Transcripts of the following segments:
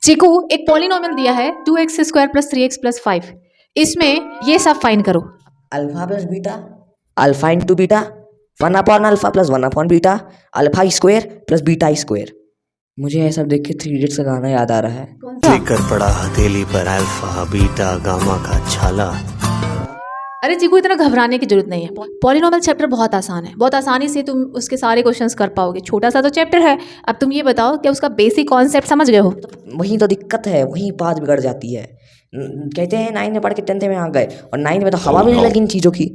चीकू एक पॉलिनोमियल दिया है 2x² + 3x + 5। इसमें ये सब फाइंड करो। Alpha plus beta, alpha into beta, 1/अल्फा प्लस 1/बीटा, alpha square plus beta square. मुझे ये सब देख के 3 इडियट्स का गाना याद आ रहा है। कौन सा? लेकर पड़ा हथेली पर अल्फा बीटा गामा का छाला। अरे चीकू, इतना घबराने की जरूरत नहीं है। पॉलिनोमियल चैप्टर बहुत आसान है, बहुत आसानी से तुम उसके सारे क्वेश्चंस कर पाओगे। छोटा सा तो चैप्टर है। अब तुम ये बताओ कि उसका बेसिक कॉन्सेप्ट समझ गए हो? वही तो दिक्कत है, वही बात बिगड़ जाती है। कहते हैं 9 में पढ़ के 10th में आ गए, और 9 में तो हवा भी नहीं लगी इन चीज़ों की।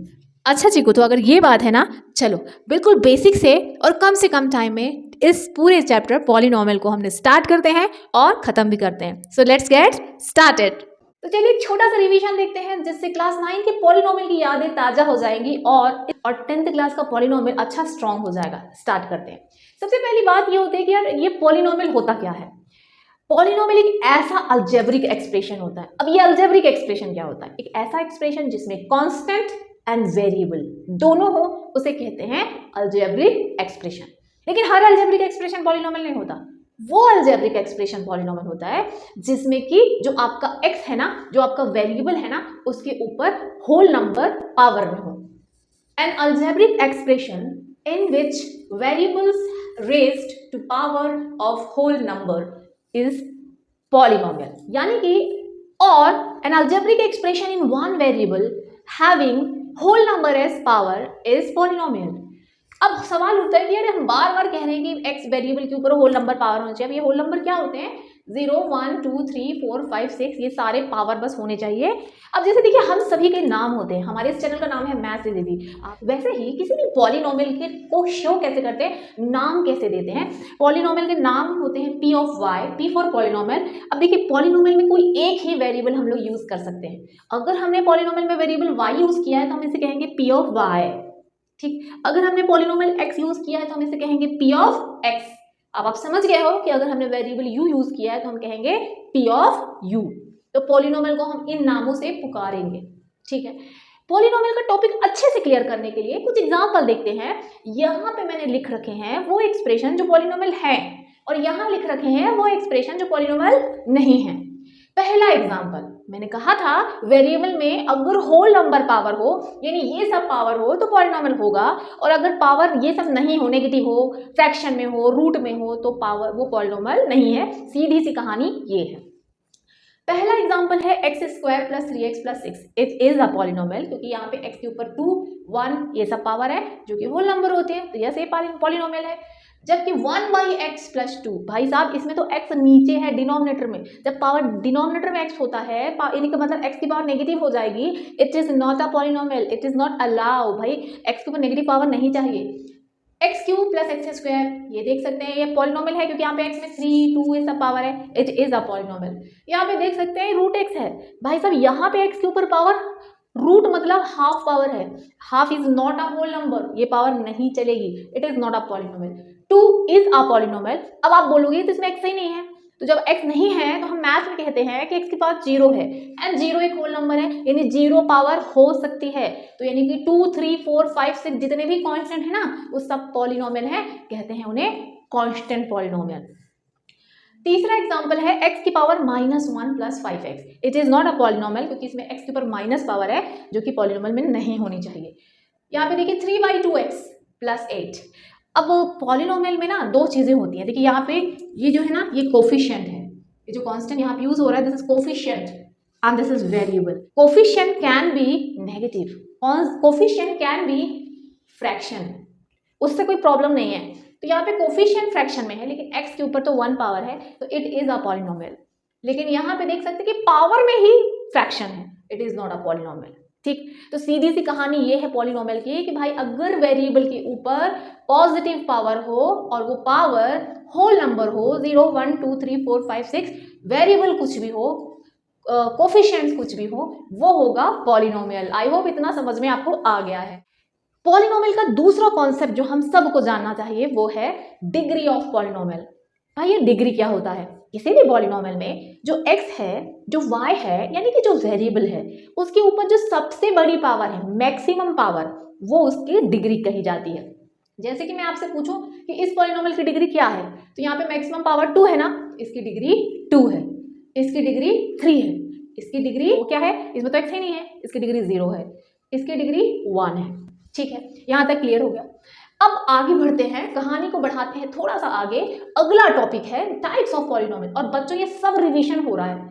अच्छा चीकू, तो अगर ये बात है ना, चलो बिल्कुल बेसिक से और कम से कम टाइम में इस पूरे चैप्टर पॉलिनोमियल को हमने स्टार्ट करते हैं और ख़त्म भी करते हैं। So let's get started. तो चलिए एक छोटा सा रिवीजन देखते हैं, जिससे क्लास 9 के पॉलिनोमियल की यादें ताज़ा हो जाएंगी और 10th क्लास का पॉलिनोमियल अच्छा स्ट्रॉन्ग हो जाएगा। स्टार्ट करते हैं। सबसे पहली बात ये होती है कि यार ये पॉलिनोमियल होता क्या है। पॉलिनोमियल एक ऐसा अलजेब्रिक एक्सप्रेशन होता है। अब ये अलजेब्रिक एक्सप्रेशन क्या होता है? एक ऐसा एक्सप्रेशन जिसमें कांस्टेंट एंड वेरिएबल दोनों हो, उसे कहते हैं अलजेब्रिक एक्सप्रेशन। लेकिन हर अलजेब्रिक एक्सप्रेशन पॉलिनोमियल नहीं होता। वो अलजेब्रिक एक्सप्रेशन पॉलिनोमियल होता है जिसमें कि जो आपका x है ना, जो आपका वेरिएबल है ना, उसके ऊपर होल नंबर पावर में हो। An algebraic expression in which variables raised to power of whole number is polynomial. यानी कि और an algebraic expression in one variable having whole number as power is polynomial. अब सवाल उठता है कि यार हम बार बार कह रहे हैं कि एक्स वेरिएबल के ऊपर होल नंबर पावर होना चाहिए। अब ये होल नंबर क्या होते हैं? 0 1 2 3 4 5 6, ये सारे पावर बस होने चाहिए। अब जैसे देखिए, हम सभी के नाम होते हैं। हमारे इस चैनल का नाम है मैथ्स विद दीदी। वैसे ही किसी भी पॉलिनोमियल के को शो कैसे करते हैं, नाम कैसे देते हैं। पॉलिनोमियल के नाम होते हैं P of Y, P for polynomial. अब देखिए, पॉलिनोमियल में कोई एक ही वेरिएबल हम लोग यूज कर सकते हैं। अगर हमने पॉलिनोमियल में वेरिएबल Y यूज किया है तो हम इसे कहेंगे P ऑफ Y। ठीक, अगर हमने पॉलिनोमियल x यूज किया है तो हम इसे कहेंगे p ऑफ x। अब आप समझ गए हो कि अगर हमने वेरिएबल u यूज किया है तो हम कहेंगे p ऑफ u। तो पॉलिनोमियल को हम इन नामों से पुकारेंगे। ठीक है, पॉलिनोमियल का टॉपिक अच्छे से क्लियर करने के लिए कुछ एग्जांपल देखते हैं। यहाँ पे मैंने लिख रखे हैं वो एक्सप्रेशन जो पॉलिनोमियल है, और यहाँ लिख रखे हैं वो एक्सप्रेशन जो पॉलिनोमियल नहीं है। पहला एग्जाम्पल, मैंने कहा था वेरिएबल में अगर होल नंबर पावर हो, यानी ये सब पावर हो, तो पॉलिनोमियल होगा। और अगर पावर ये सब नहीं हो, नेगेटिव हो, फ्रैक्शन में हो, रूट में हो, तो पावर वो पॉलिनोमियल नहीं है। सीधी सी कहानी ये है। पहला एग्जाम्पल है x² + 3x + 6। It is a polynomial, क्योंकि यहाँ पे x के ऊपर 2 1 ये सब पावर है जो कि होल नंबर होते हैं, तो यह से पॉलिनोमियल है। जबकि 1/x + 2, भाई साहब इसमें तो x नीचे है डिनोमिनेटर में। जब पावर डिनोमिनेटर में x होता है, यानी कि मतलब x की पावर नेगेटिव हो जाएगी। It is not a polynomial, it is not allow. भाई x के ऊपर नेगेटिव पावर नहीं चाहिए। x³ + x², ये देख सकते हैं ये पॉलिनोमियल है, क्योंकि यहाँ पे x में 3 2 ये सब पावर है। It is a polynomial. यहाँ पे देख सकते हैं √x है। भाई साहब यहाँ पे x के ऊपर पावर रूट मतलब हाफ पावर है। Half is not a whole number, ये पावर नहीं चलेगी। It is not a polynomial. 2 is a polynomial. अब आप बोलोगे तो इसमें x ही नहीं है, तो जब x नहीं है तो हम मैथ में कहते हैं कि x के पास 0 है, एंड 0 एक होल नंबर है, यानी 0 पावर हो सकती है। तो यानी कि 2 3 4 5 6 जितने भी कांस्टेंट है ना, वो सब पॉलिनोमियल है, कहते हैं उन्हें कांस्टेंट पॉलिनोमियल। तीसरा एग्जाम्पल है x की power -1 + 5x। It is not a polynomial, क्योंकि इसमें x के ऊपर माइनस पावर है, जो कि पॉलिनोमियल में नहीं होनी चाहिए। यहाँ पे देखिए 3/2x + 8। अब पॉलिनोमियल में ना दो चीजें होती हैं। देखिए यहाँ पे ये जो है ना, ये कोफिशिएंट है, ये जो कांस्टेंट यहाँ पे यूज हो रहा है, this is coefficient and this is variable. Coefficient can be negative, coefficient can be fraction, उससे कोई प्रॉब्लम नहीं है। तो यहाँ पे कोफिशिएंट फ्रैक्शन में है, लेकिन x के ऊपर तो 1 पावर है, तो इट इज अ पॉलिनोमियल। लेकिन यहाँ पे देख सकते हैं कि पावर में ही फ्रैक्शन है, it is not a polynomial. ठीक, तो सीधी सी कहानी ये है पॉलिनोमियल की कि भाई अगर वेरिएबल के ऊपर पॉजिटिव पावर हो और वो पावर होल नंबर हो, 0 1 2 3 4 5 6, वेरिएबल कुछ भी हो, कोफिशिएंट्स कुछ भी हो, वो होगा पॉलिनोमियल। आई होप इतना समझ में आपको आ गया है। पॉलिनोमियल का दूसरा कॉन्सेप्ट जो हम सबको जानना चाहिए वो है डिग्री ऑफ पॉलिनोमियल। भाई ये डिग्री क्या होता है? किसी भी पॉलिनोमियल में जो x है, जो y है, यानी कि जो वेरिएबल है, उसके ऊपर जो सबसे बड़ी पावर है, मैक्सिमम पावर, वो उसकी डिग्री कही जाती है। जैसे कि मैं आपसे पूछूं कि इस पॉलिनोमियल की डिग्री क्या है, तो यहाँ पे मैक्सिमम पावर 2 है ना, इसकी डिग्री 2 है, इसकी डिग्री 3 है, इसकी डिग्री क्या है, इसमें तो एक्स ही नहीं है, इसकी डिग्री 0 है, इसकी डिग्री 1 है। ठीक है, यहाँ तक क्लियर हो गया। अब आगे बढ़ते हैं, कहानी को बढ़ाते हैं थोड़ा सा आगे। अगला टॉपिक है टाइप्स ऑफ पॉलिनोमियल। और बच्चों ये सब रिवीजन हो रहा है,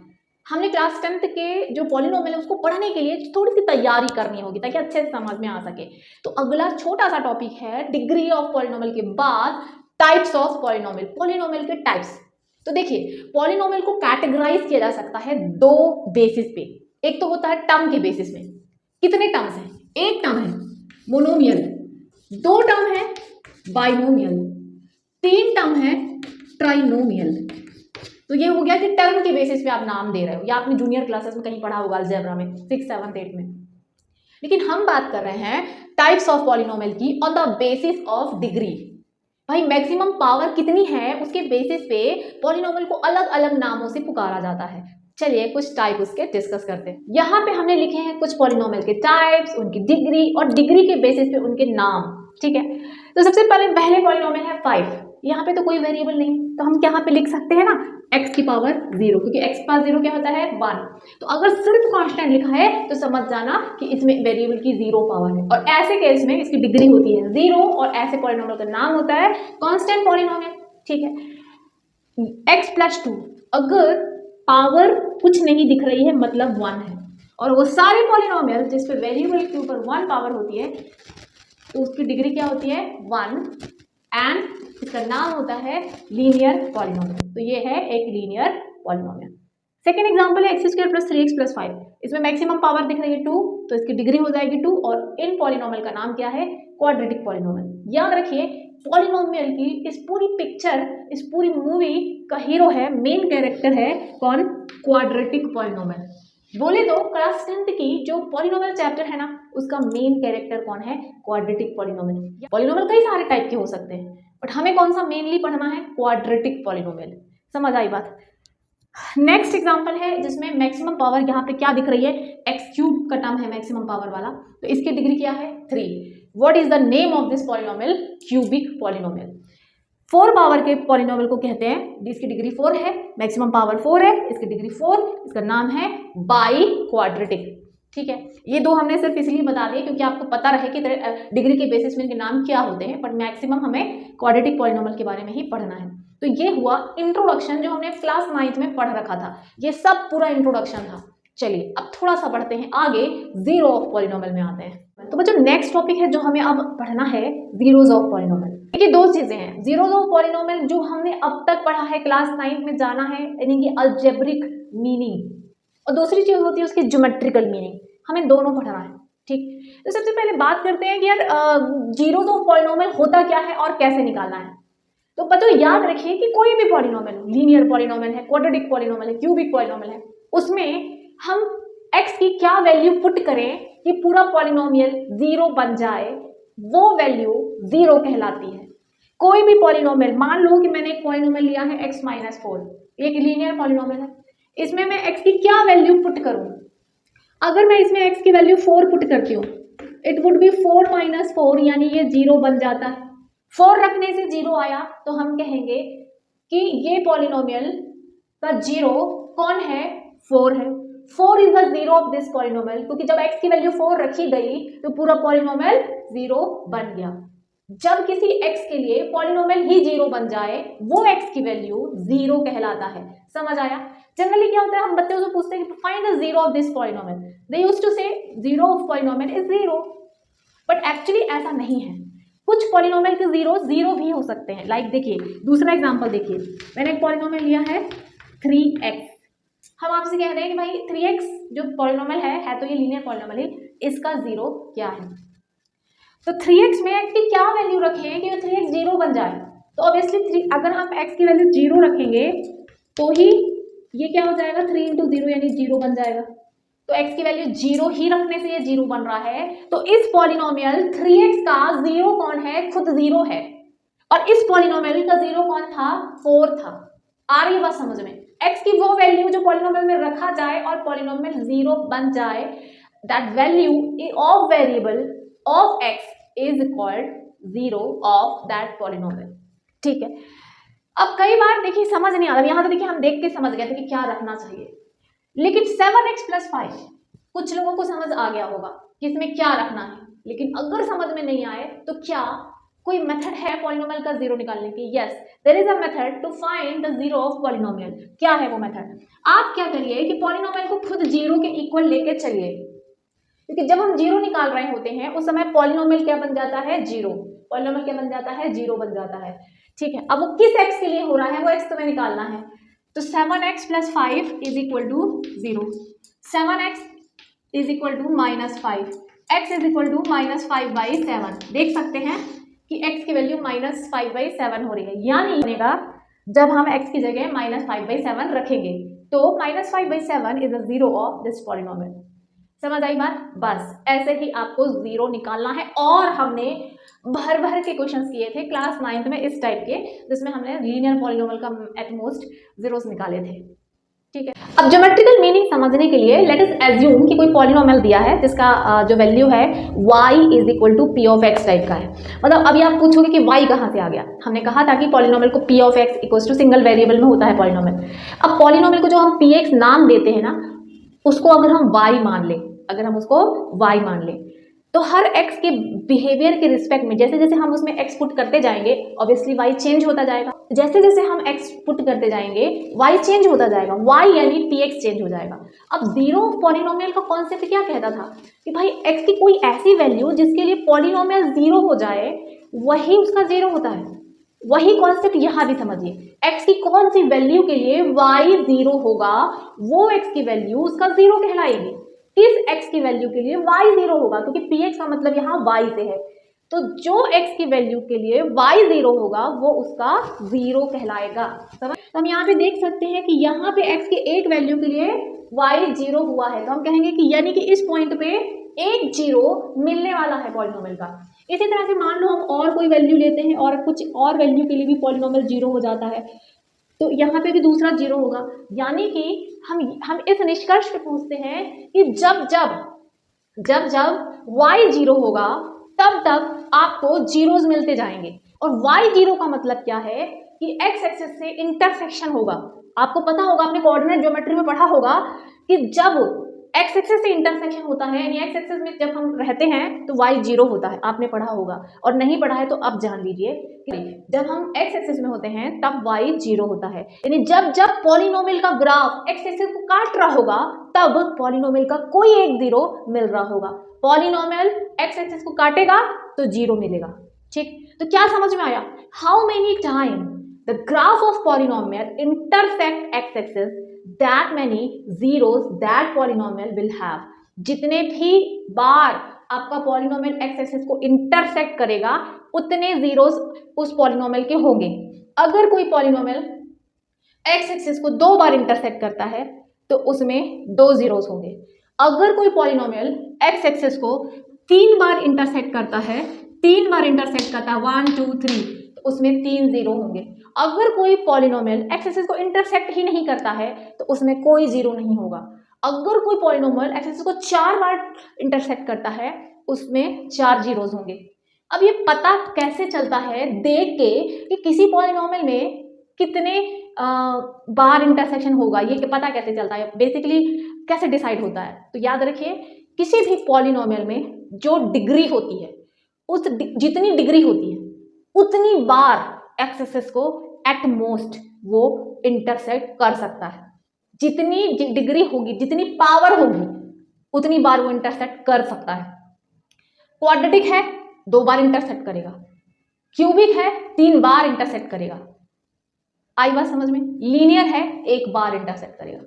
हमने क्लास 10th के जो पॉलिनोमियल है उसको पढ़ने के लिए थोड़ी सी तैयारी करनी होगी ताकि अच्छे से समझ में आ सके। तो अगला छोटा सा टॉपिक है डिग्री ऑफ पॉलिनोमियल के बाद टाइप्स ऑफ पॉलिनोमियल, पॉलिनोमियल के टाइप्स। तो देखिए पॉलिनोमियल को कैटेगराइज किया जा सकता है 2 बेसिस पे। एक तो होता है टर्म के बेसिस में, कितने टर्म्स हैं, एक टर्म है मोनोमियल, 2 टर्म है बाइनोमियल, 3 टर्म है ट्राइनोमियल। तो ये हो गया कि टर्म के बेसिस पे आप नाम दे रहे हो, या आपने जूनियर क्लासेस में कहीं पढ़ा होगा अलजेब्रा में 6, 7, 8 में। लेकिन हम बात कर रहे हैं टाइप्स ऑफ पॉलिनोमियल की on the basis of degree. भाई मैक्सिमम पावर कितनी है उसके बेसिस पे पॉलिनोमियल को अलग अलग नामों से पुकारा जाता है। चलिए कुछ टाइप उसके डिस्कस करते हैं। यहाँ पे हमने लिखे हैं कुछ पॉलिनोमियल के टाइप्स, उनकी डिग्री और डिग्री के बेसिस पे उनके नाम। ठीक है, तो सबसे पहले पॉलिनोमियल है 5। यहाँ पे तो कोई वेरिएबल नहीं, तो हम यहाँ पे लिख सकते हैं ना x की पावर 0, क्योंकि x पावर 0 क्या होता है 1। तो अगर सिर्फ कांस्टेंट लिखा है तो समझ जाना कि इसमें वेरिएबल की 0 पावर है, और ऐसे केस में इसकी डिग्री होती है 0, और ऐसे पॉलिनोमियल का नाम होता है कांस्टेंट पॉलिनोमियल। ठीक है, x + 2 अगर पावर कुछ नहीं दिख रही है मतलब 1 है, और वो सारे पॉलिनोमियल जिस पे वेरिएबल के ऊपर 1 पावर होती है तो उसकी डिग्री क्या होती है 1, एंड इसका नाम होता है लीनियर पॉलिनोमियल। तो ये है एक लीनियर पॉलिनोमियल। सेकेंड एग्जांपल है x² + 3x + 5। इसमें मैक्सिमम पावर दिख रही है 2, तो इसकी डिग्री हो जाएगी 2, और इन पॉलिनोमियल का नाम क्या है क्वाड्रेटिक पॉलिनोमियल। याद रखिए पॉलिनोमियल की इस पूरी पिक्चर, इस पूरी मूवी का हीरो है, मेन कैरेक्टर है कौन, क्वाड्रेटिक पॉलिनोमियल। बोले तो क्लास 10th की जो पॉलिनोमियल चैप्टर है ना उसका मेन कैरेक्टर कौन है, क्वाड्रेटिक पॉलिनोमियल। पॉलिनोमियल कई सारे टाइप के हो सकते हैं, बट हमें कौन सा मेनली पढ़ना है, क्वाड्रेटिक पॉलिनोमियल। समझ आई बात। नेक्स्ट एग्जांपल है जिसमें मैक्सिमम पावर यहाँ पे क्या दिख रही है, x³ का टर्म है मैक्सिमम पावर वाला, तो इसकी डिग्री क्या है 3। What is the name of this polynomial, cubic polynomial. 4 power के पॉलिनोमियल को कहते हैं जिसकी डिग्री 4 है, मैक्सिमम पावर 4 है, इसकी डिग्री 4, इसका नाम है बाई क्वाड्रेटिक। ठीक है, ये 2 हमने सिर्फ इसलिए बता दिए क्योंकि आपको पता रहे कि डिग्री के बेसिस में इनके नाम क्या होते हैं, बट मैक्सिमम हमें क्वाड्रेटिक पॉलिनोमियल के बारे में ही पढ़ना है। तो ये हुआ इंट्रोडक्शन जो हमने क्लास 9th में पढ़ रखा था, ये सब पूरा इंट्रोडक्शन था। चलिए अब थोड़ा सा बढ़ते हैं आगे, जीरो ऑफ पॉलिनोमियल में आते हैं। तो बच्चों नेक्स्ट टॉपिक है जो हमें अब पढ़ना है, जीरोज ऑफ पॉलिनोमियल। देखिए 2 चीजें हैं, जीरोज ऑफ पॉलिनोमियल जो हमने अब तक पढ़ा है क्लास 9th में जाना है, यानी कि अलजेब्रिक मीनिंग, और दूसरी चीज होती है उसकी ज्योमेट्रिकल मीनिंग, हमें दोनों पढ़ना है। ठीक, तो सबसे पहले बात करते हैं कि यार जीरोज ऑफ पॉलिनोमियल होता क्या है और कैसे निकालना है। तो बच्चों याद रखिए कि कोई भी पॉलिनोमियल, लीनियर पॉलिनोमियल है, क्वाड्रेटिक पॉलिनोमियल है, क्यूबिक पॉलिनोमियल है, उसमें हम x की क्या वैल्यू पुट करें कि पूरा पॉलिनोमियल 0 बन जाए, वो वैल्यू 0 कहलाती है। कोई भी पॉलिनोमियल, मान लो कि मैंने एक पॉलिनोमियल लिया है x - 4, एक लीनियर पॉलिनोमियल है, इसमें मैं x की क्या वैल्यू पुट करूं। अगर मैं इसमें x की वैल्यू 4 पुट करती हूँ, इट वुड बी 4 - 4, यानी ये 0 बन जाता है। 4 रखने से 0 आया तो हम कहेंगे कि ये पॉलिनोमियल का 0 कौन है, 4 है। 4 is the 0 of this polynomial, क्योंकि जब x की वैल्यू 4 रखी गई तो पूरा पॉलिनोमियल 0 बन गया। जब किसी x के लिए पॉलिनोमियल ही 0 बन जाए, वो x की वैल्यू 0 कहलाता है। समझ आया। जनरली क्या होता है, हम बच्चों से पूछते हैं कि find the 0 of this polynomial, they used to say 0 of polynomial is 0, but actually ऐसा नहीं है। कुछ पॉलिनोमियल के 0 भी हो सकते हैं। लाइक देखिए दूसरा एग्जांपल देखिए, मैंने एक पॉलिनोमियल लिया है 3x, हम आपसे कह रहे हैं कि भाई 3x जो पॉलिनोमियल है तो ये लीनियर पॉलिनोमियल है, इसका 0 क्या है। तो 3x में x की क्या वैल्यू रखें कि 3x 0 बन जाए। तो ऑब्वियसली अगर हम x की वैल्यू 0 रखेंगे तो ही ये क्या हो जाएगा, 3 × 0 यानी 0 बन जाएगा। तो x की वैल्यू 0 ही रखने से ये 0 बन रहा है। तो इस पॉलिनोमियल 3x का 0 कौन है, खुद 0 है, और इस पॉलिनोमियल का 0 कौन था, 4 था। आ रही है बात समझ में। x की वो वैल्यू जो पॉलिनोमियल में रखा जाए और पॉलिनोमियल 0 बन जाए, that value of variable of x is called zero of that polynomial. ठीक है, अब कई बार देखिए समझ नहीं आता, यहाँ तो देखिए हम देख के समझ गए थे कि क्या रखना चाहिए, लेकिन 7x + 5 कुछ लोगों को समझ आ गया होगा कि इसमें क्या रखना है, लेकिन अगर समझ में नहीं आए तो क्या कोई मेथड है पॉलिनोमियल का जीरो निकालने की? Yes, there is a method to find the zero of polynomial. क्या है वो मेथड? आप क्या करिए कि पॉलिनोमियल को खुद जीरो के इक्वल लेके चलिए, क्योंकि जब हम जीरो निकाल रहे होते हैं उस समय पॉलिनोमियल क्या बन जाता है? जीरो। पॉलिनोमियल क्या बन जाता है? जीरो बन जाता है। ठीक है, अब वो किस x के लिए हो रहा है वो x तुम्हें निकालना है। तो 7x + 5 = 0, 7x = -5, x -5/7। देख सकते हैं कि x की वैल्यू -5/7 हो रही है, यानी बनेगा जब हम x की जगह -5/7 रखेंगे तो -5/7 is the zero of this polynomial. समझ आई बात? बस ऐसे ही आपको जीरो निकालना है, और हमने भर भर के क्वेश्चंस किए थे क्लास 9th में इस टाइप के, जिसमें हमने लीनियर पॉलिनोमियल का एटमोस्ट जीरोस निकाले थे। ठीक है, अब ज्योमेट्रिकल मीनिंग समझने के लिए लेट अस एज्यूम कि कोई पॉलिनोमियल दिया है जिसका जो वैल्यू है y = p(x) टाइप का है। मतलब अभी आप पूछोगे कि y कहाँ से आ गया? हमने कहा था कि पॉलिनोमियल को p(x) = सिंगल वेरिएबल में होता है पॉलिनोमियल। अब पॉलिनोमियल को जो हम px नाम देते हैं ना, उसको अगर हम y मान लें, अगर हम उसको y मान लें, तो हर x के बिहेवियर के रिस्पेक्ट में जैसे जैसे हम उसमें x पुट करते जाएंगे ऑब्वियसली y चेंज होता जाएगा। जैसे जैसे हम x पुट करते जाएंगे y चेंज होता जाएगा, y यानी px चेंज हो जाएगा। अब जीरो पॉलिनोमियल का कॉन्सेप्ट क्या कहता था कि भाई x की कोई ऐसी वैल्यू जिसके लिए पॉलिनोमियल जीरो हो जाए वही उसका जीरो होता है। वही कॉन्सेप्ट यहाँ भी समझिए, x की कौन सी वैल्यू के लिए y जीरो होगा वो x की वैल्यू उसका जीरो कहलाएगी। किस x की वैल्यू के लिए y जीरो होगा, क्योंकि px का मतलब यहाँ y से है, तो जो x की वैल्यू के लिए y जीरो होगा वो उसका जीरो कहलाएगा। समझ? तो हम यहाँ पे देख सकते हैं कि यहाँ पे x के एक वैल्यू के लिए y जीरो हुआ है, तो हम कहेंगे कि यानी कि इस पॉइंट पे एक जीरो मिलने वाला है पॉलिनोमियल का। इसी तरह से मान लो हम और कोई वैल्यू लेते हैं और कुछ और वैल्यू के लिए भी पॉलिनोमियल जीरो हो जाता है, तो यहाँ पे भी दूसरा जीरो होगा, यानी कि हम इस निष्कर्ष पे पहुंचते हैं कि जब जब y जीरो होगा तब तब आपको जीरोज मिलते जाएंगे। और y जीरो का मतलब क्या है कि x एक्सिस से इंटरसेक्शन होगा। आपको पता होगा, आपने कोऑर्डिनेट ज्योमेट्री में पढ़ा होगा कि जब x एक्सिस से इंटरसेक्शन होता है, यानी x एक्सिस में जब हम रहते हैं तो y जीरो होता है, आपने पढ़ा होगा, और नहीं पढ़ा है तो अब जान लीजिए कि जब हम x एक्सिस में होते हैं तब y जीरो होता है। यानी जब जब पॉलिनोमियल का ग्राफ x एक्सिस को काट रहा होगा तब पॉलिनोमियल का कोई एक जीरो मिल रहा होगा। पॉलिनोमियल x एक्सिस को काटेगा तो जीरो मिलेगा। ठीक, तो क्या समझ में आया? How many time the graph of polynomial intersect x axis that many zeros that polynomial will have। जितने भी बार आपका पॉलिनोमियल x एक्सिस को इंटरसेक्ट करेगा उतने जीरोस उस पॉलिनोमियल के होंगे। अगर कोई पॉलिनोमियल x एक्सिस को दो बार इंटरसेक्ट करता है तो उसमें दो जीरोस होंगे। अगर कोई पॉलिनोमियल x एक्सिस को तीन बार इंटरसेक्ट करता है, 1 2 3, तो उसमें 3 जीरो होंगे। अगर कोई पॉलिनोमियल x एक्सिस को इंटरसेक्ट ही नहीं करता है तो उसमें कोई जीरो नहीं होगा। अगर कोई पॉलिनोमियल x एक्सिस को 4 बार इंटरसेक्ट करता है उसमें 4 जीरोस होंगे। अब ये पता कैसे चलता है देख के कि किसी पॉलिनोमियल में कितने बार इंटरसेक्शन होगा, ये पता कैसे चलता है, बेसिकली कैसे डिसाइड होता है? तो याद रखिए, किसी भी पॉलिनोमियल में जो डिग्री होती है उस जितनी डिग्री होती है उतनी बार x एक्सिस को एट मोस्ट वो इंटरसेक्ट कर सकता है। जितनी डिग्री होगी, जितनी पावर होगी उतनी बार वो इंटरसेक्ट कर सकता है। क्वाड्रेटिक है 2 बार इंटरसेक्ट करेगा, क्यूबिक है 3 बार इंटरसेक्ट करेगा। आई बात समझ में? लीनियर है 1 बार इंटरसेक्ट करेगा,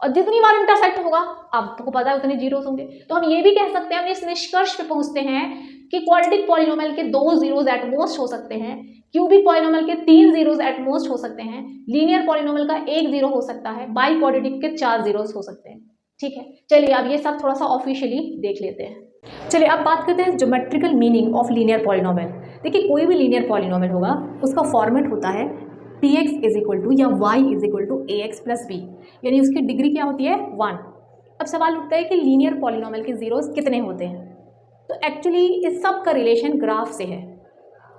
और जितनी बार इंटरसेक्ट होगा आपको पता है उतने जीरोस होंगे। तो हम ये भी कह सकते हैं, हम इस निष्कर्ष पे पहुंचते हैं कि क्वाड्रेटिक पॉलिनोमियल के 2 जीरोस एट मोस्ट हो सकते हैं, क्यूबिक पॉलिनोमियल के 3 जीरोस एट मोस्ट हो सकते हैं, लीनियर पॉलिनोमियल का 1 जीरो हो सकता है, बाई क्वाड्रेटिक के 4 जीरोस हो सकते हैं। ठीक है, चलिए अब ये सब थोड़ा सा ऑफिशियली देख लेते हैं। चलिए अब बात करते हैं geometrical meaning of linear polynomial. देखिए, कोई भी लीनियर पॉलिनोमियल होगा उसका फॉर्मेट होता है px = या y = ax + b, यानी उसकी डिग्री क्या होती है 1। अब सवाल उठता है कि लीनियर पॉलिनोमियल के जीरोस कितने होते हैं? तो एक्चुअली इस सब का रिलेशन ग्राफ से है।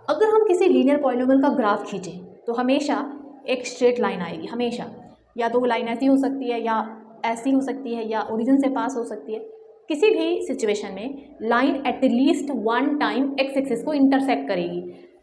अगर हम किसी लीनियर पॉलिनोमियल का ग्राफ खींचें तो हमेशा एक स्ट्रेट लाइन आएगी, हमेशा। या तो वो लाइन ऐसी हो सकती है, या ऐसी हो सकती है, या ओरिजिन से पास हो सकती है। किसी भी सिचुएशन में line at least one time x axis को इंटरसेक्ट करेगी।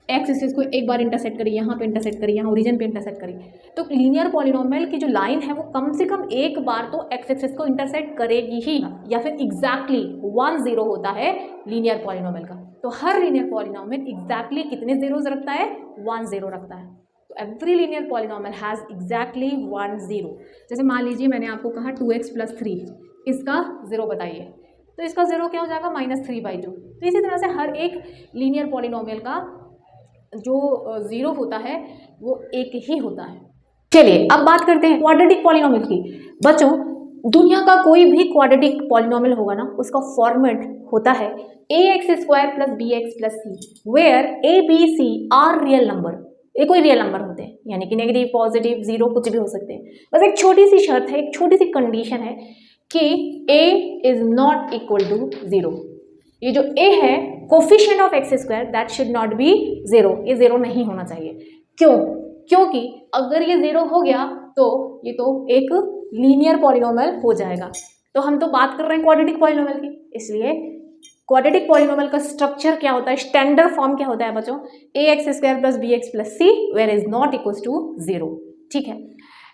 एक्स एक्सिस को एक बार इंटरसेक्ट करी, यहाँ पे इंटरसेक्ट करी, यहाँ ओरिजिन पे इंटरसेक्ट करी। तो लीनियर पॉलिनोमियल की जो लाइन है वो कम से कम एक बार तो एक्स एक्सिस को इंटरसेक्ट करेगी ही, या फिर एग्जैक्टली 1 0 होता है लीनियर पॉलिनोमियल का। तो हर लीनियर पॉलिनोमियल एग्जैक्टली कितने जीरोज रखता है? 1 0 रखता है। तो every linear polynomial has exactly 1 0। जैसे मान लीजिए मैंने आपको कहा 2x + 3, इसका 0 बताइए, तो इसका 0 क्या हो जाएगा? -3/2। तो इसी तरह से हर एक लीनियर पॉलिनोमियल का जो 0 होता है वो एक ही होता है। चलिए अब बात करते हैं क्वाड्रेटिक पॉलिनोमियल की। बच्चों, दुनिया का कोई भी क्वाड्रेटिक पॉलिनोमियल होगा ना, उसका फॉर्मेट होता है ax² + bx + c, where a b c are real number. ये कोई रियल नंबर होते हैं, यानी कि नेगेटिव, पॉजिटिव, जीरो, कुछ भी हो सकते हैं। बस एक छोटी सी शर्त है, एक छोटी सी कंडीशन है कि a is not equal to 0। ये जो a है, coefficient of x² that should not be 0। ये 0 नहीं होना चाहिए। क्यों? क्योंकि अगर ये 0 हो गया तो ये तो एक लीनियर पॉलिनोमियल हो जाएगा। तो हम तो बात कर रहे हैं क्वाड्रेटिक पॉलिनोमियल की, इसलिए क्वाड्रेटिक पॉलिनोमियल का स्ट्रक्चर क्या होता है, स्टैंडर्ड फॉर्म क्या होता है बच्चों? ax² + bx + c where is not equal to 0। ठीक है,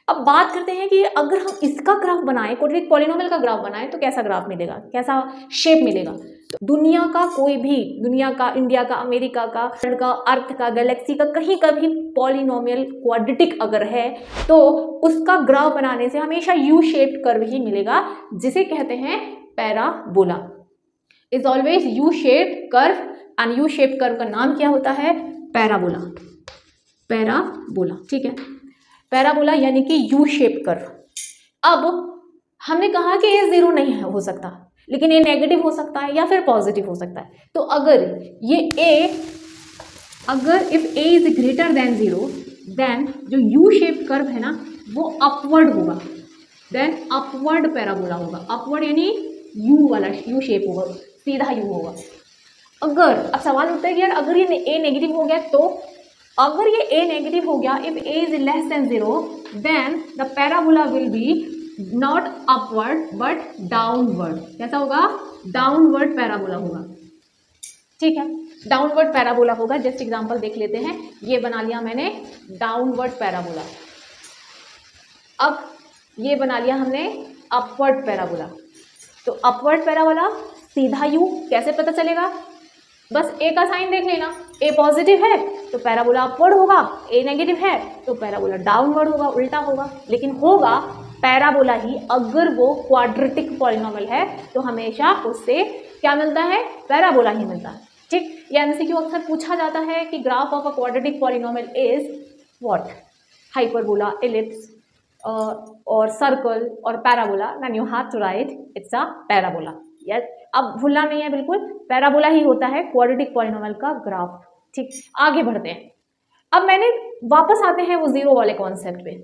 अब बात करते हैं कि अगर हम इसका ग्राफ बनाएं, क्वाड्रेटिक पॉलिनोमियल का ग्राफ बनाएं, तो कैसा ग्राफ मिलेगा, कैसा शेप मिलेगा? तो दुनिया का कोई भी, दुनिया का, इंडिया का, अमेरिका का, अर्थ का, गैलेक्सी का, कहीं का भी पॉलिनोमियल क्वाड्रेटिक अगर है तो उसका ग्राफ बनाने से हमेशा यू शेप्ड कर्व ही मिलेगा, जिसे कहते हैं parabola. Is always U shaped curve, and U shaped curve का नाम क्या होता है? पैराबोला। पैराबोला, ठीक है, पैराबोला यानी कि यू शेप कर्व। अब हमने कहा कि ये 0 नहीं हो सकता, लेकिन ये नेगेटिव हो सकता है या फिर पॉजिटिव हो सकता है। तो अगर ये अगर if a is greater than 0, then जो यू शेप कर्व है ना वो अपवर्ड होगा, देन अपवर्ड पैराबोला होगा। अपवर्ड यानी यू वाला यू शेप होगा, सीधा यू होगा। अगर, अब सवाल उठता है कि यार अगर ये a नेगेटिव हो गया, तो अगर ये a नेगेटिव हो गया, if a is less than 0, then the parabola will be not upward but downward. कैसा होगा? डाउनवर्ड पैराबोला होगा। ठीक है, डाउनवर्ड पैराबोला होगा। जस्ट एग्जांपल देख लेते हैं। ये बना लिया मैंने डाउनवर्ड पैराबोला। अब ये बना लिया हमने अपवर्ड पैराबोला। तो अपवर्ड पैराबोला सीधा यू, कैसे पता चलेगा? बस ए का साइन देख लेना। ए पॉजिटिव है तो पैराबोला अपवर्ड होगा, ए नेगेटिव है तो पैराबोला डाउनवर्ड होगा, उल्टा होगा। लेकिन होगा पैराबोला ही अगर वो क्वाड्रेटिक पॉलिनोमियल है, तो हमेशा उससे क्या मिलता है? पैराबोला ही मिलता है। ठीक, ये एमसीक्यू अक्सर पूछा जाता है कि graph of a quadratic polynomial is what? Hyperbola, ellipse और सर्कल और parabola. Then you have to write it's a parabola. Yes, अब भूलना नहीं है, बिल्कुल पैराबोला ही होता है क्वाड्रेटिक पॉलिनोमियल का ग्राफ। ठीक, आगे बढ़ते हैं। अब मैंने वापस आते हैं वो 0 वाले कॉन्सेप्ट पे।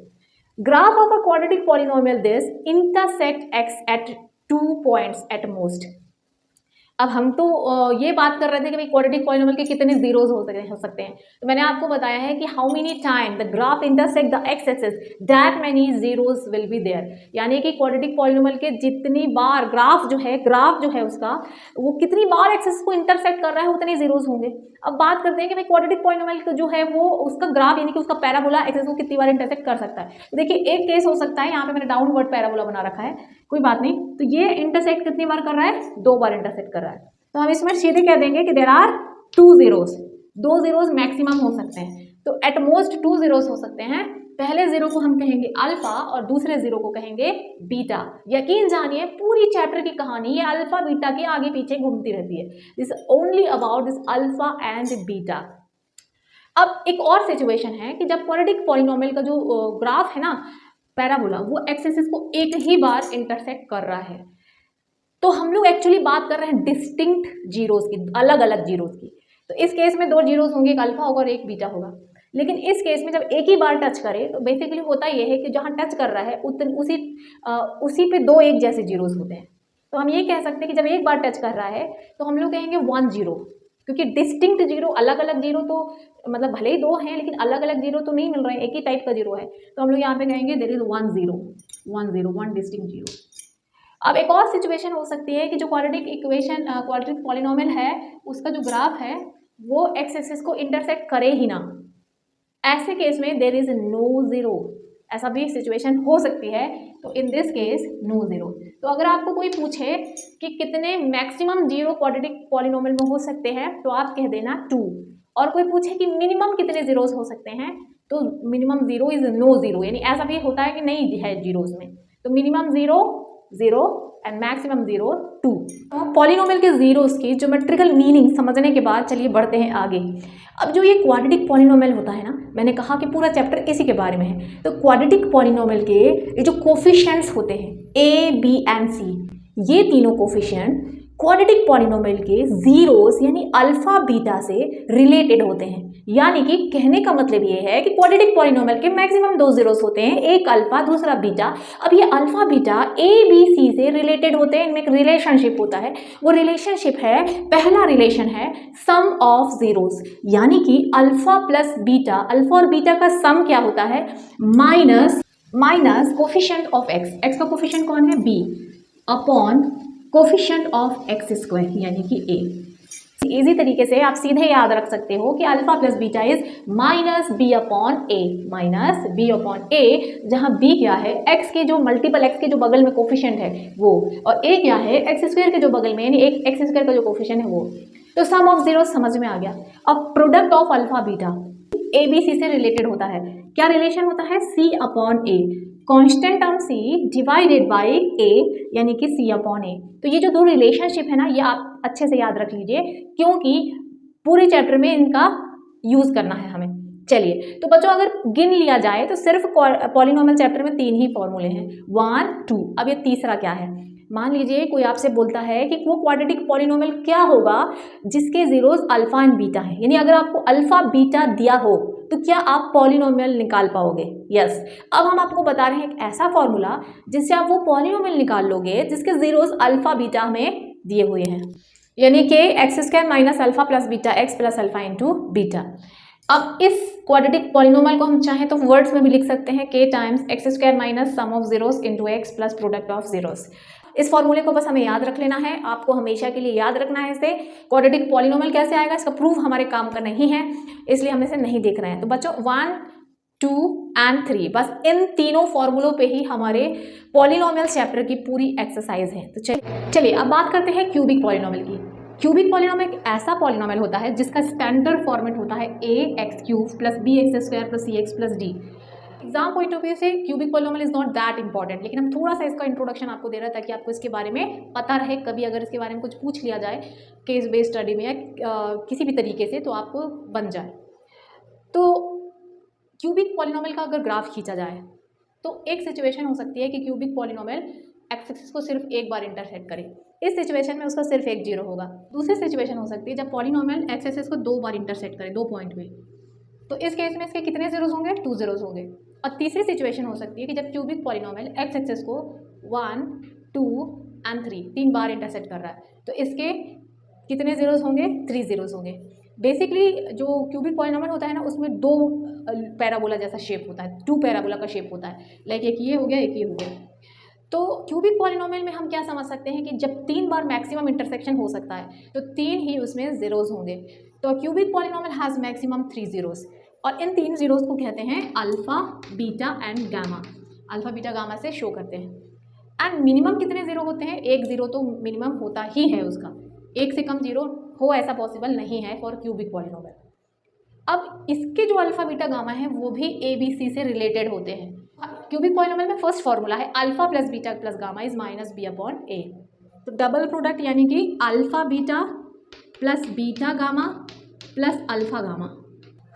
Graph of a quadratic polynomial this intersect x at 2 points at most. अब हम तो ये बात कर रहे थे कि भाई क्वाड्रेटिक पॉलिनोमियल के कितने जीरोज हो सकते हैं। तो मैंने आपको बताया है कि how many time the graph intersect the X axis that many zeros will be there. यानी कि क्वाड्रेटिक पॉलिनोमियल के जितनी बार ग्राफ जो है उसका वो कितनी बार एक्सिस को इंटरसेक्ट कर रहा है उतने जीरोज होंगे। अब बात करते हैं कि भाई क्वाड्रेटिक पॉलिनोमियल जो है वो उसका ग्राफ यानी कि उसका पैराबोला एक्सिस को कितनी बार इंटरसेक्ट कर सकता है। देखिए एक केस हो सकता है, यहाँ पे मैंने डाउनवर्ड पैराबोला बना रखा है, कोई बात नहीं। तो ये इंटरसेक्ट कितनी बार कर रहा है? 2 बार इंटरसेक्ट कर रहा है। तो हम इसमें सीधे कह देंगे कि there are 2 zeros. 2 zeros maximum हो सकते हैं, तो एट मोस्ट 2 जीरोज हो सकते हैं। पहले जीरो को हम कहेंगे अल्फा और दूसरे जीरो को कहेंगे बीटा। यकीन जानिए पूरी चैप्टर की कहानी ये अल्फा बीटा के आगे पीछे घूमती रहती है। This only about this alpha and beta. अब एक और सिचुएशन है कि जब क्वाड्रेटिक पॉलिनोमियल का जो ग्राफ है ना पैराबोला, वो एक्स एक्सिस को एक ही बार इंटरसेक्ट कर रहा है, तो हम लोग एक्चुअली बात कर रहे हैं डिस्टिंक्ट जीरोज की, अलग अलग जीरोज की। तो इस केस में 2 जीरोज होंगे, एक अल्फा होगा और एक बीटा होगा। लेकिन इस केस में जब एक ही बार टच करे तो बेसिकली होता यह है कि जहाँ टच कर रहा है उसी पे 2 एक जैसे जीरोज होते हैं। तो हम ये कह सकते हैं कि जब एक बार टच कर रहा है तो हम लोग कहेंगे 1 0, क्योंकि डिस्टिंक्ट जीरो, अलग अलग जीरो तो मतलब भले ही 2 हैं लेकिन अलग अलग जीरो तो नहीं मिल रहे हैं, एक ही टाइप का जीरो है, तो हम लोग यहाँ पे कहेंगे देयर इज 1 0, 1 0, 1 डिस्टिंक्ट जीरो। अब एक और सिचुएशन हो सकती है कि जो क्वाड्रेटिक पॉलिनोमियल है उसका जो ग्राफ है वो एक्स एक्सिस को इंटरसेक्ट करे ही ना, ऐसे केस में देयर इज नो जीरो, ऐसा भी सिचुएशन हो सकती है। तो in this case no zero. तो अगर आपको कोई पूछे कि कितने मैक्सिमम जीरो क्वाड्रेटिक पॉलिनोमियल में हो सकते हैं तो आप कह देना 2, और कोई पूछे कि मिनिमम कितने जीरोस हो सकते हैं तो minimum zero is no zero, यानी ऐसा भी होता है कि नहीं है जीरोस में, तो मिनिमम 0 0 एंड मैक्सिमम 0 2। पॉलिनोमियल के जीरोस की ज्योमेट्रिकल मीनिंग समझने के बाद चलिए बढ़ते हैं आगे। अब जो ये क्वाड्रेटिक पॉलिनोमियल होता है ना, मैंने कहा कि पूरा चैप्टर इसी के बारे में है, तो क्वाड्रेटिक पॉलिनोमियल के ये जो कोफिशिएंट्स होते हैं ए बी एंड सी, ये तीनों कोफिशिएंट क्वाड्रेटिक पॉलिनोमियल के जीरोस यानी अल्फा बीटा से रिलेटेड होते हैं। यानी कि कहने का मतलब ये है कि क्वाड्रेटिक पॉलिनोमियल के मैक्सिमम 2 जीरोस होते हैं, एक अल्फा दूसरा बीटा। अब ये alpha beta A B C से रिलेटेड होते हैं, इनमें एक रिलेशनशिप होता है, वो रिलेशनशिप है, पहला रिलेशन है सम ऑफ जीरोस, यानी कि अल्फा प्लस बीटा, अल्फा और बीटा का सम क्या होता है minus coefficient of X, X का कोफिशिएंट कौन है B, upon coefficient of X square यानी कि ए। इजी तरीके से आप सीधे याद रख सकते हो कि alpha plus beta is minus B upon A, जहां बी क्या है एक्स के जो मल्टीपल एक्स के जो बगल में कोफिशिएंट है वो, और ए क्या है एक्स स्क्वायर के जो बगल में, यानी एक एक्स स्क्वायर का जो कोफिशिएंट है वो। तो सम ऑफ जीरो समझ में आ गया। अब product of alpha beta A B C से रिलेटेड होता है, क्या रिलेशन होता है सी upon A, constant term C divided by A यानी कि सी अपॉन ए। तो ये जो दो रिलेशनशिप है ना, ये आप अच्छे से याद रख लीजिए क्योंकि पूरे चैप्टर में इनका यूज करना है हमें। चलिए तो बच्चों अगर गिन लिया जाए तो सिर्फ पॉलिनोमियल चैप्टर में 3 ही फॉर्मूले हैं 1 2। अब ये तीसरा क्या है, मान लीजिए कोई आपसे बोलता है कि वो क्वाड्रेटिक पॉलिनोमियल क्या होगा जिसके जीरोस अल्फा एंड बीटा है, यानी अगर आपको अल्फा बीटा दिया हो तो क्या आप पॉलिनोमियल निकाल पाओगे? यस। अब हम आपको बता रहे हैं एक ऐसा फॉर्मूला जिससे आप वो पॉलिनोमियल निकाल लोगे जिसके जीरोस अल्फा बीटा हमें दिए हुए हैं, यानी कि x square minus alpha plus beta x plus alpha into beta. अब इस क्वाड्रेटिक पॉलिनोमियल को हम चाहें तो वर्ड्स में भी लिख सकते हैं k times x square minus sum of zeros into x plus product of zeros. इस फॉर्मूले को बस हमें याद रख लेना है, आपको हमेशा के लिए याद रखना है इसे। क्वाड्रेटिक पॉलिनोमियल कैसे आएगा इसका प्रूफ हमारे काम का नहीं है, इसलिए हम इसे नहीं देख रहे हैं। तो बच्चों 1 2 एंड 3 बस इन तीनों फॉर्मूलों पे ही हमारे पॉलिनोमियल चैप्टर की पूरी एक्सरसाइज है। तो चलिए अब बात करते हैं क्यूबिक पॉलिनोमियल की। क्यूबिक पॉलिनोमियल एक ऐसा पॉलिनोमियल होता है जिसका स्टैंडर्ड फॉर्मेट होता है a x cube plus b x square plus c x plus d. Exam point of view से cubic polynomial is not that important, लेकिन हम थोड़ा सा इसका इंट्रोडक्शन आपको दे रहे हैं ताकि आपको इसके बारे में पता रहे, कभी अगर इसके बारे में कुछ पूछ लिया जाए केस बेस्ड स्टडी में या किसी भी तरीके से तो आपको बन जाए। तो क्यूबिक पॉलिनोमियल का अगर ग्राफ खींचा जाए तो एक सिचुएशन हो सकती है कि क्यूबिक पॉलिनोमियल एक्स एक्सिस को सिर्फ एक बार इंटरसेक्ट करे, इस सिचुएशन में उसका सिर्फ एक जीरो होगा। दूसरी सिचुएशन हो सकती है जब पॉलिनोमियल एक्स एक्सिस को 2 बार इंटरसेक्ट करे 2 पॉइंट में, तो इस केस में इसके कितने जीरोस होंगे 2 जीरोस होंगे। और तीसरी सिचुएशन हो सकती है कि जब क्यूबिक पॉलिनोमियल एक्स एक्सिस को 1 2 एंड 3 बार इंटरसेक्ट कर रहा है तो इसके कितने जीरोस होंगे 3 जीरोस होंगे। बेसिकली जो क्यूबिक पॉलिनोमियल होता है ना उसमें 2 पैराबोला जैसा शेप होता है, 2 पैराबोला का शेप होता है, लाइक एक ये हो गया एक ये हो गया। तो क्यूबिक पॉलिनोमियल में हम क्या समझ सकते हैं कि जब 3 बार मैक्सिमम इंटरसेक्शन हो सकता है तो 3 ही उसमें जीरोस होंगे। तो cubic polynomial has maximum 3 zeros और इन 3 जीरोस को कहते हैं alpha beta and gamma. Alpha beta gamma से शो करते हैं। एंड मिनिमम कितने जीरो होते हैं? 1 जीरो तो मिनिमम होता ही है उसका, 1 से कम जीरो हो ऐसा पॉसिबल नहीं है फॉर क्यूबिक पॉलिनोमियल। अब इसके जो अल्फा बीटा गामा है वो भी ए बी सी से रिलेटेड होते हैं। क्यूबिक पॉलिनोमियल में फर्स्ट फॉर्मूला है alpha plus beta plus gamma is minus B upon a. तो डबल प्रोडक्ट यानी कि alpha beta plus beta gamma plus alpha gamma,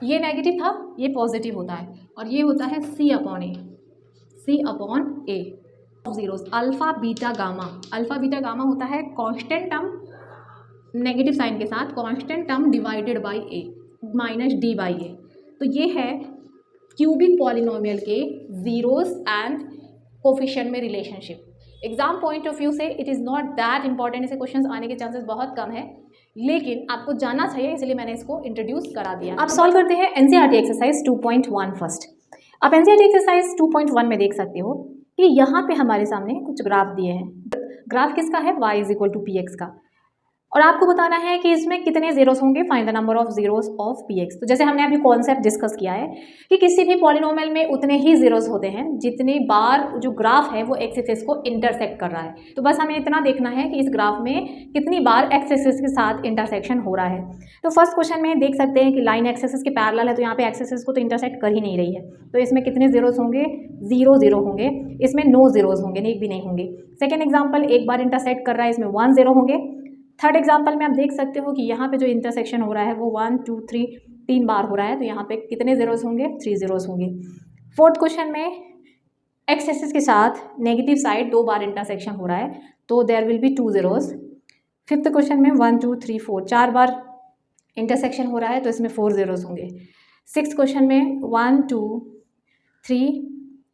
ये नेगेटिव था ये पॉजिटिव होता है और ये होता है सी upon a zeros. Alpha beta gamma होता है कांस्टेंट टर्म नेगेटिव साइन के साथ, constant term divided by a minus d by a. तो ये है क्यूबिक पॉलिनोमियल के जीरोस एंड कोफिशिएंट में relationship. Exam point of view से it is not that important, ऐसे क्वेश्चंस आने के चांसेस बहुत कम है। लेकिन आपको जानना चाहिए, इसलिए मैंने इसको इंट्रोड्यूस करा दिया। अब सॉल्व करते हैं एनसीईआरटी एक्सरसाइज 2.1 फर्स्ट। आप एनसीईआरटी एक्सरसाइज 2.1 में देख सकते हो कि यहाँ पे हमारे सामने कुछ ग्राफ दिए हैं। ग्राफ किसका है? y = px का, और आपको बताना है कि इसमें कितने जीरोस होंगे। Find the number of zeros of px। तो जैसे हमने अभी कॉन्सेप्ट डिस्कस किया है कि किसी भी पॉलिनोमियल में उतने ही जीरोस होते हैं जितनी बार जो ग्राफ है वो एक्स एक्सिस को इंटरसेक्ट कर रहा है। तो बस हमें इतना देखना है कि इस ग्राफ में कितनी बार एक्स एक्सिस के साथ इंटरसेक्शन हो रहा है। तो फर्स्ट क्वेश्चन में देख सकते हैं कि लाइन एक्स एक्सिस के पैरेलल है, तो यहाँ पे एक्स एक्सिस को तो इंटरसेक्ट कर ही नहीं रही है। तो इसमें कितने जीरोस होंगे? 0 0 होंगे। इसमें नो जीरोस होंगे, एक भी नहीं होंगे। सेकेंड एग्जाम्पल, एक बार इंटरसेक्ट कर रहा है, इसमें 1 0 होंगे। थर्ड एग्जाम्पल में आप देख सकते हो कि यहाँ पे जो इंटरसेक्शन हो रहा है वो 1 2 3 3 बार हो रहा है, तो यहाँ पे कितने जीरोस होंगे? 3 जीरोस होंगे। फोर्थ क्वेश्चन में एक्स एक्सिस के साथ नेगेटिव साइड 2 बार इंटरसेक्शन हो रहा है, तो there will be 2 zeros. Fifth question में 1 2 3 4 4 बार इंटरसेक्शन हो रहा है, तो इसमें 4 जीरोस होंगे। सिक्स्थ क्वेश्चन में 1 2 3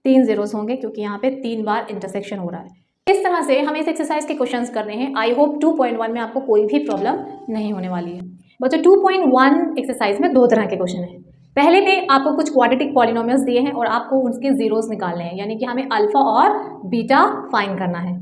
3 जीरोस होंगे, क्योंकि यहाँ पे 3 बार इंटरसेक्शन हो रहा है। इस तरह से हमें इस एक्सरसाइज के क्वेश्चंस करने हैं। आई होप 2.1 में आपको कोई भी प्रॉब्लम नहीं होने वाली है। बच्चों 2.1 एक्सरसाइज में 2 तरह के क्वेश्चन हैं। पहले में आपको कुछ क्वाड्रेटिक पॉलिनोमियल्स दिए हैं और आपको उसके जीरोस निकालने हैं, यानी कि हमें अल्फा और बीटा फाइंड करना है।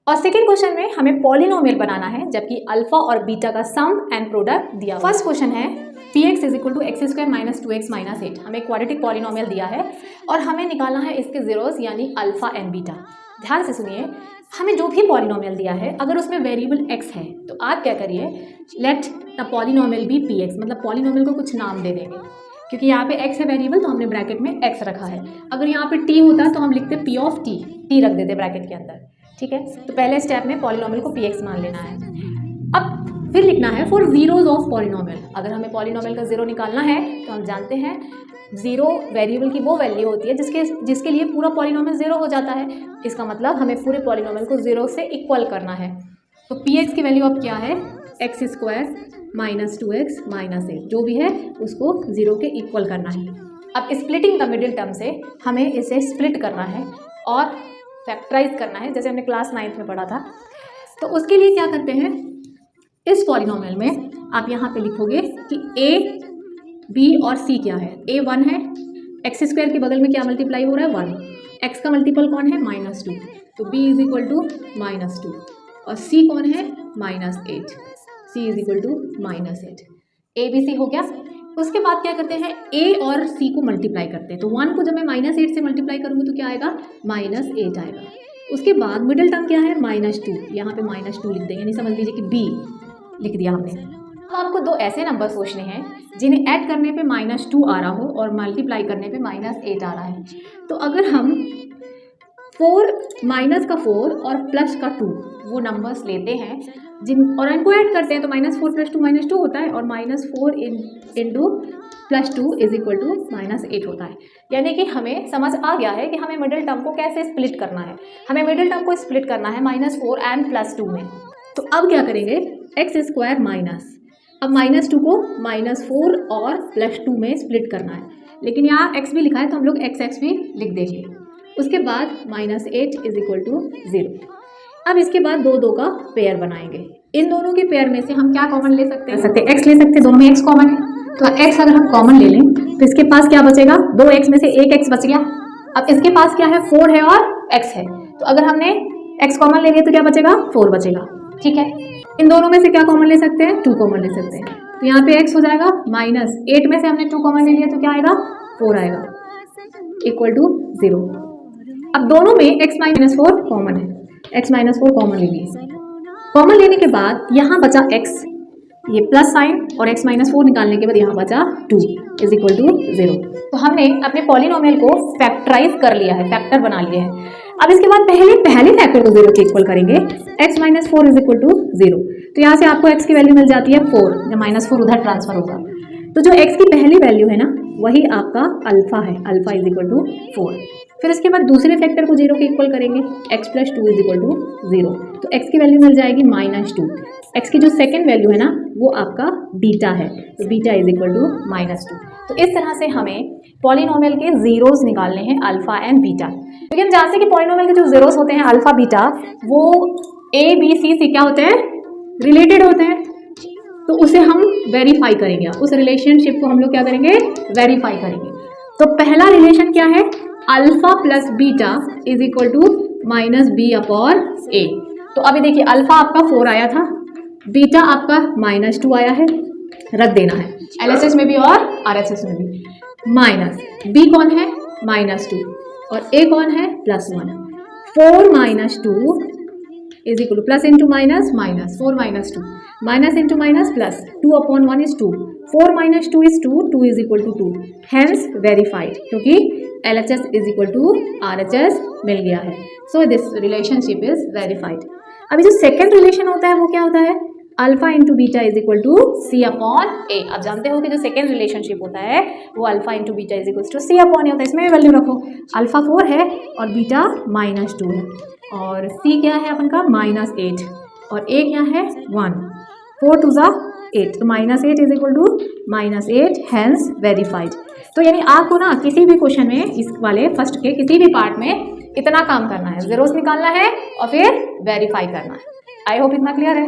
और सेकेंड क्वेश्चन में हमें पॉलिनोमियल बनाना है, जबकि अल्फा और बीटा का सम एंड प्रोडक्ट दिया। फर्स्ट क्वेश्चन है px = x² - 2x - 8। हमें क्वाड्रेटिक पॉलिनोमियल दिया है और हमें निकालना है इसके जीरोस, यानी अल्फा एंड बीटा। ध्यान से सुनिए, हमें जो भी पॉलिनोमियल दिया है अगर उसमें वेरिएबल x है तो आप क्या करिए, let the polynomial be px, मतलब पॉलिनोमियल को कुछ नाम दे देंगे। क्योंकि यहाँ पे x है वेरिएबल, तो हमने ब्रैकेट में x रखा है। अगर यहाँ पे t होता तो हम लिखते p of t, t रख देते ब्रैकेट के अंदर। ठीक है, तो पहले स्टेप में पॉलिनोमियल को px मान लेना है। अब फिर लिखना है फॉर जीरोज ऑफ पॉलिनोमियल। अगर हमें पॉलिनोमियल का जीरो निकालना है तो हम जानते हैं जीरो वेरिएबल की वो वैल्यू होती है जिसके लिए पूरा पॉलिनोमियल जीरो हो जाता है। इसका मतलब हमें पूरे पॉलिनोमियल को जीरो से इक्वल करना है। तो px की वैल्यू अब क्या है? x² - 2x - 8, जो भी है उसको जीरो के इक्वल करना है। अब स्प्लिटिंग द मिडिल टर्म से हमें इसे स्प्लिट करना है और फैक्टराइज करना है, जैसे हमने क्लास 9th में पढ़ा था। तो उसके लिए क्या करते हैं, इस पॉलिनोमियल में आप यहाँ पे लिखोगे कि a b और c क्या है। a 1 है, x² के बगल में क्या मल्टीप्लाई हो रहा है? 1। x का मल्टीपल कौन है? -2, तो b = -2। और c कौन है? -8, c = -8। a b c हो गया। उसके बाद क्या करते हैं, a और c को मल्टीप्लाई करते हैं। तो 1 को जब मैं -8 से मल्टीप्लाई करूँगी तो क्या आएगा? -8 आएगा। उसके बाद मिडिल टर्म क्या है? -2, यहाँ पे -2 लिख देंगे, यानी समझ लीजिए कि b लिख दिया हमने। अब आपको 2 ऐसे नंबर सोचने हैं जिन्हें ऐड करने पे -2 आ रहा हो और मल्टीप्लाई करने पे -8 आ रहा है। तो अगर हम 4 -4 और +2 वो नंबर्स लेते हैं और इनको ऐड करते हैं तो -4 + 2 -2 होता है, और -4 × +2 = -8 होता है। यानी कि हमें समझ आ गया है कि हमें मिडिल टर्म को कैसे स्प्लिट करना है। हमें मिडिल टर्म को स्प्लिट करना है -4 एंड +2 में। तो अब क्या करेंगे, x² माइनस, अब -2 को -4 और +2 में स्प्लिट करना है, लेकिन यहाँ x भी लिखा है तो हम लोग x भी लिख देंगे। उसके बाद -8 = 0। अब इसके बाद 2 2 का पेयर बनाएंगे। इन दोनों के पेयर में से हम क्या कॉमन ले सकते हैं? x ले सकते हैं, दोनों में x कॉमन है। तो x अगर हम कॉमन ले लें तो इसके पास क्या बचेगा? 2x में से 1x बच गया। अब इसके पास क्या है? 4 है और x है, तो अगर हमने x कॉमन ले लिया तो क्या बचेगा? 4 बचेगा। ठीक है, इन दोनों में से क्या कॉमन ले सकते हैं? 2 कॉमन ले सकते हैं। तो यहाँ पे x हो जाएगा -8 में से हमने 2 कॉमन ले लिया तो क्या आएगा? 4 आएगा, = 0। अब दोनों में x -4 कॉमन है, x -4 कॉमन ले लिए। कॉमन लेने के बाद यहाँ बचा x, ये प्लस साइन, और x -4 निकालने के बाद यहाँ बचा 2 = 0। तो हमने अपने पॉलिनोमियल को फैक्टराइज कर लिया है, फैक्टर बना लिया है। अब इसके बाद पहले फैक्टर को 0 के इक्वल करेंगे, x -4 = 0। तो यहाँ से आपको x की वैल्यू मिल जाती है 4, जब -4 उधर ट्रांसफर होगा। तो जो x की पहली वैल्यू है ना, वही आपका अल्फा है, अल्फा = 4। फिर इसके बाद दूसरे फैक्टर को 0 के इक्वल करेंगे, x + 2 = 0। तो x की वैल्यू मिल जाएगी -2। x की जो सेकेंड वैल्यू है ना, वो आपका बीटा है, तो बीटा = -2। तो इस तरह से हमें पॉलिनोमियल के जीरोस निकालने हैं, अल्फा एंड बीटा। क्योंकि हम जानते हैं कि पॉलिनोमियल के जो जीरोस होते हैं अल्फा बीटा, वो a b c से क्या होते हैं? रिलेटेड होते हैं। तो उसे हम वेरीफाई करेंगे, उस रिलेशनशिप को हम लोग क्या करेंगे, वेरीफाई करेंगे। तो पहला रिलेशन क्या है, alpha plus beta is equal to minus B upon a. तो अभी देखिए अल्फा आपका 4 आया था, बीटा आपका -2 आया है, रख देना है LHS में भी और RHS में भी। माइनस बी कौन है, -2 और ए कौन है, +1। 4 - 2 is equal to plus into minus minus, 4 - 2 minus into minus plus, 2 upon 1 is 2, 4 - 2 is 2, 2 is equal to 2, hence verified, क्योंकि LHS is equal to RHS मिल गया है। So this relationship is verified. अभी जो सेकेंड रिलेशन होता है वो क्या होता है, alpha into beta is equal to c upon a. आप जानते हो कि जो सेकेंड रिलेशनशिप होता है वो alpha into beta is equal to c upon a होता है। इसमें भी वैल्यू रखो, अल्फा 4 है और बीटा -2 है, और सी क्या है अपन का -8 और ए क्या है 1, 4 2 ज़ा 8, तो -8 is equal to -8, hence verified. तो यानी आपको ना किसी भी क्वेश्चन में इस वाले फर्स्ट के किसी भी पार्ट में इतना काम करना है, जीरोस निकालना है और फिर वेरीफाई करना है। आई होप इतना क्लियर है।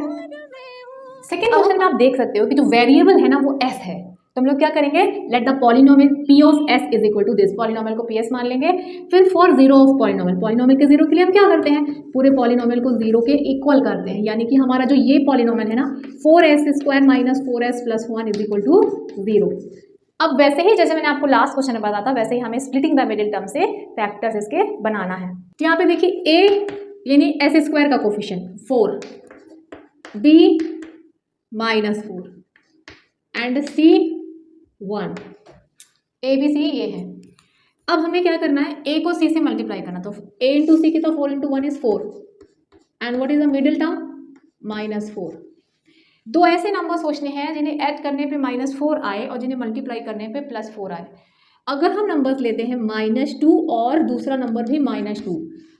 सेकेंड क्वेश्चन में आप देख सकते हो कि जो वेरिएबल है ना वो s है, तो हम लोग क्या करेंगे, let the polynomial p of s is equal to this, polynomial को ps मान लेंगे। फिर for zero of polynomial, polynomial के जीरो के लिए हम क्या करते हैं, पूरे पॉलिनोमियल को जीरो के इक्वल करते हैं, यानी कि हमारा जो ये पॉलिनोमियल है ना 4s² - 4s + 1 is equal to 0। अब वैसे ही जैसे मैंने आपको लास्ट क्वेश्चन में बताया था, वैसे ही हमें स्प्लिटिंग द मिडिल टर्म से फैक्टर्स इसके बनाना है। तो यहाँ पे देखिए a यानी s² का coefficient 4, b -4 and c 1, a b c ये है। अब हमें क्या करना है, a को c से मल्टीप्लाई करना, तो a इंटू सी की तो 4 into 1 is 4 and what is the middle term -4। दो ऐसे नंबर सोचने हैं जिन्हें ऐड करने पे -4 आए और जिन्हें मल्टीप्लाई करने पे +4 आए। अगर हम नंबर्स लेते हैं -2 और दूसरा नंबर भी -2,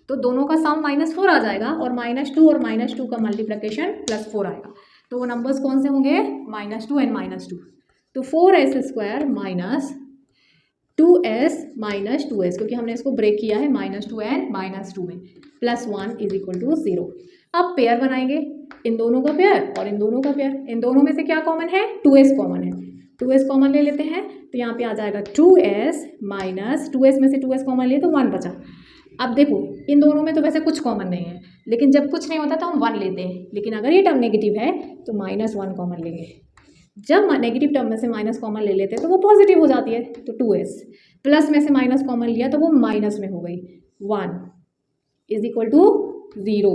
तो दोनों का सम -4 आ जाएगा और -2 और -2 का मल्टीप्लिकेशन +4 आएगा। तो वो नंबर्स कौन से होंगे, -2 एंड -2। तो 4s² - 2s - 2s, क्योंकि हमने इसको ब्रेक किया है -2 एंड -2 में, +1 इज इक्वल टू 0। अब पेयर बनाएंगे, इन दोनों का पेयर और इन दोनों का पेयर। इन दोनों में से क्या कॉमन है, 2s कॉमन है, 2s कॉमन ले लेते हैं, तो यहाँ पे आ जाएगा 2s - 2s में से 2s कॉमन लिए तो 1 बचा। अब देखो इन दोनों में तो वैसे कुछ कॉमन नहीं है, लेकिन जब कुछ नहीं होता तो हम 1 लेते हैं, लेकिन अगर ये टर्म नेगेटिव है तो -1 कॉमन लेंगे। जब नेगेटिव टर्म में से माइनस कॉमन ले लेते हैं तो वो पॉजिटिव हो जाती है, तो 2s। प्लस में से माइनस कॉमन लिया तो वो माइनस में हो गई, 1 इज इक्वल टू 0।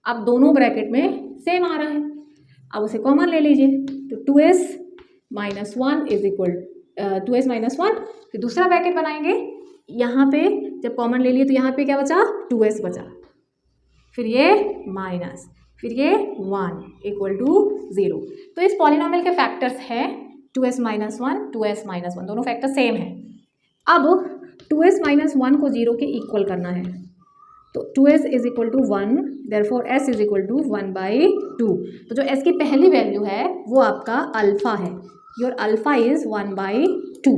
अब दोनों ब्रैकेट में सेम आ रहा है, अब उसे कॉमन ले लीजिए, तो 2s - 1 इज इक्वल 2s - 1। फिर दूसरा ब्रैकेट बनाएंगे, यहाँ पे जब कॉमन ले लिए तो यहाँ पे क्या बचा, 2s बचा, फिर ये माइनस, फिर ये 1 इक्वल टू 0। तो इस पॉलिनोमियल के फैक्टर्स हैं 2s - 1, 2s - 1, दोनों फैक्टर सेम हैं। अब 2s - 1 को 0 के इक्वल करना है, तो 2s is equal to 1, therefore s is equal to 1/2। तो जो s की पहली वैल्यू है वो आपका अल्फा है, your alpha is 1/2।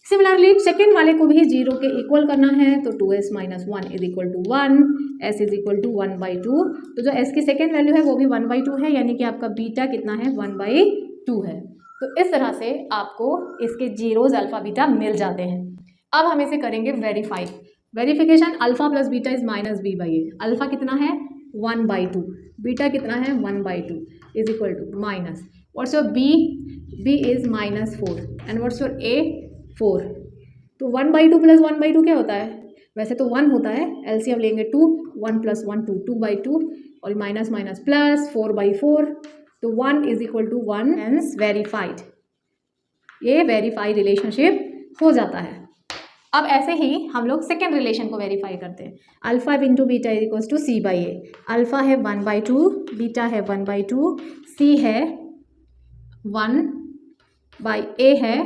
Similarly second वाले को भी 0 के इक्वल करना है, तो 2s - 1 is equal to 1, s is equal to 1/2। तो जो s की सेकेंड वैल्यू है वो भी 1/2 है, यानी कि आपका बीटा कितना है, 1/2 है। तो इस तरह से आपको इसके जीरोज अल्फा बीटा मिल जाते हैं। अब हम इसे करेंगे verify. Verification, alpha plus beta is -b/a। Alpha कितना है, 1/2, बीटा कितना है, 1/2 is equal to minus, what's your b, b is -4 and what's your a, 4। तो 1/2 प्लस 1/2 क्या होता है, वैसे तो 1 होता है, एलसीएम लेंगे 2, 1 + 1 2, 2/2 और माइनस माइनस प्लस 4/4, तो 1 is equal to 1, hence verified. ये वेरीफाइड रिलेशनशिप हो जाता है। अब ऐसे ही हम लोग सेकेंड रिलेशन को वेरीफाई करते हैं। Alpha into beta is equals to c/a। Alpha है 1/2, बीटा है 1/2, c है 1/a है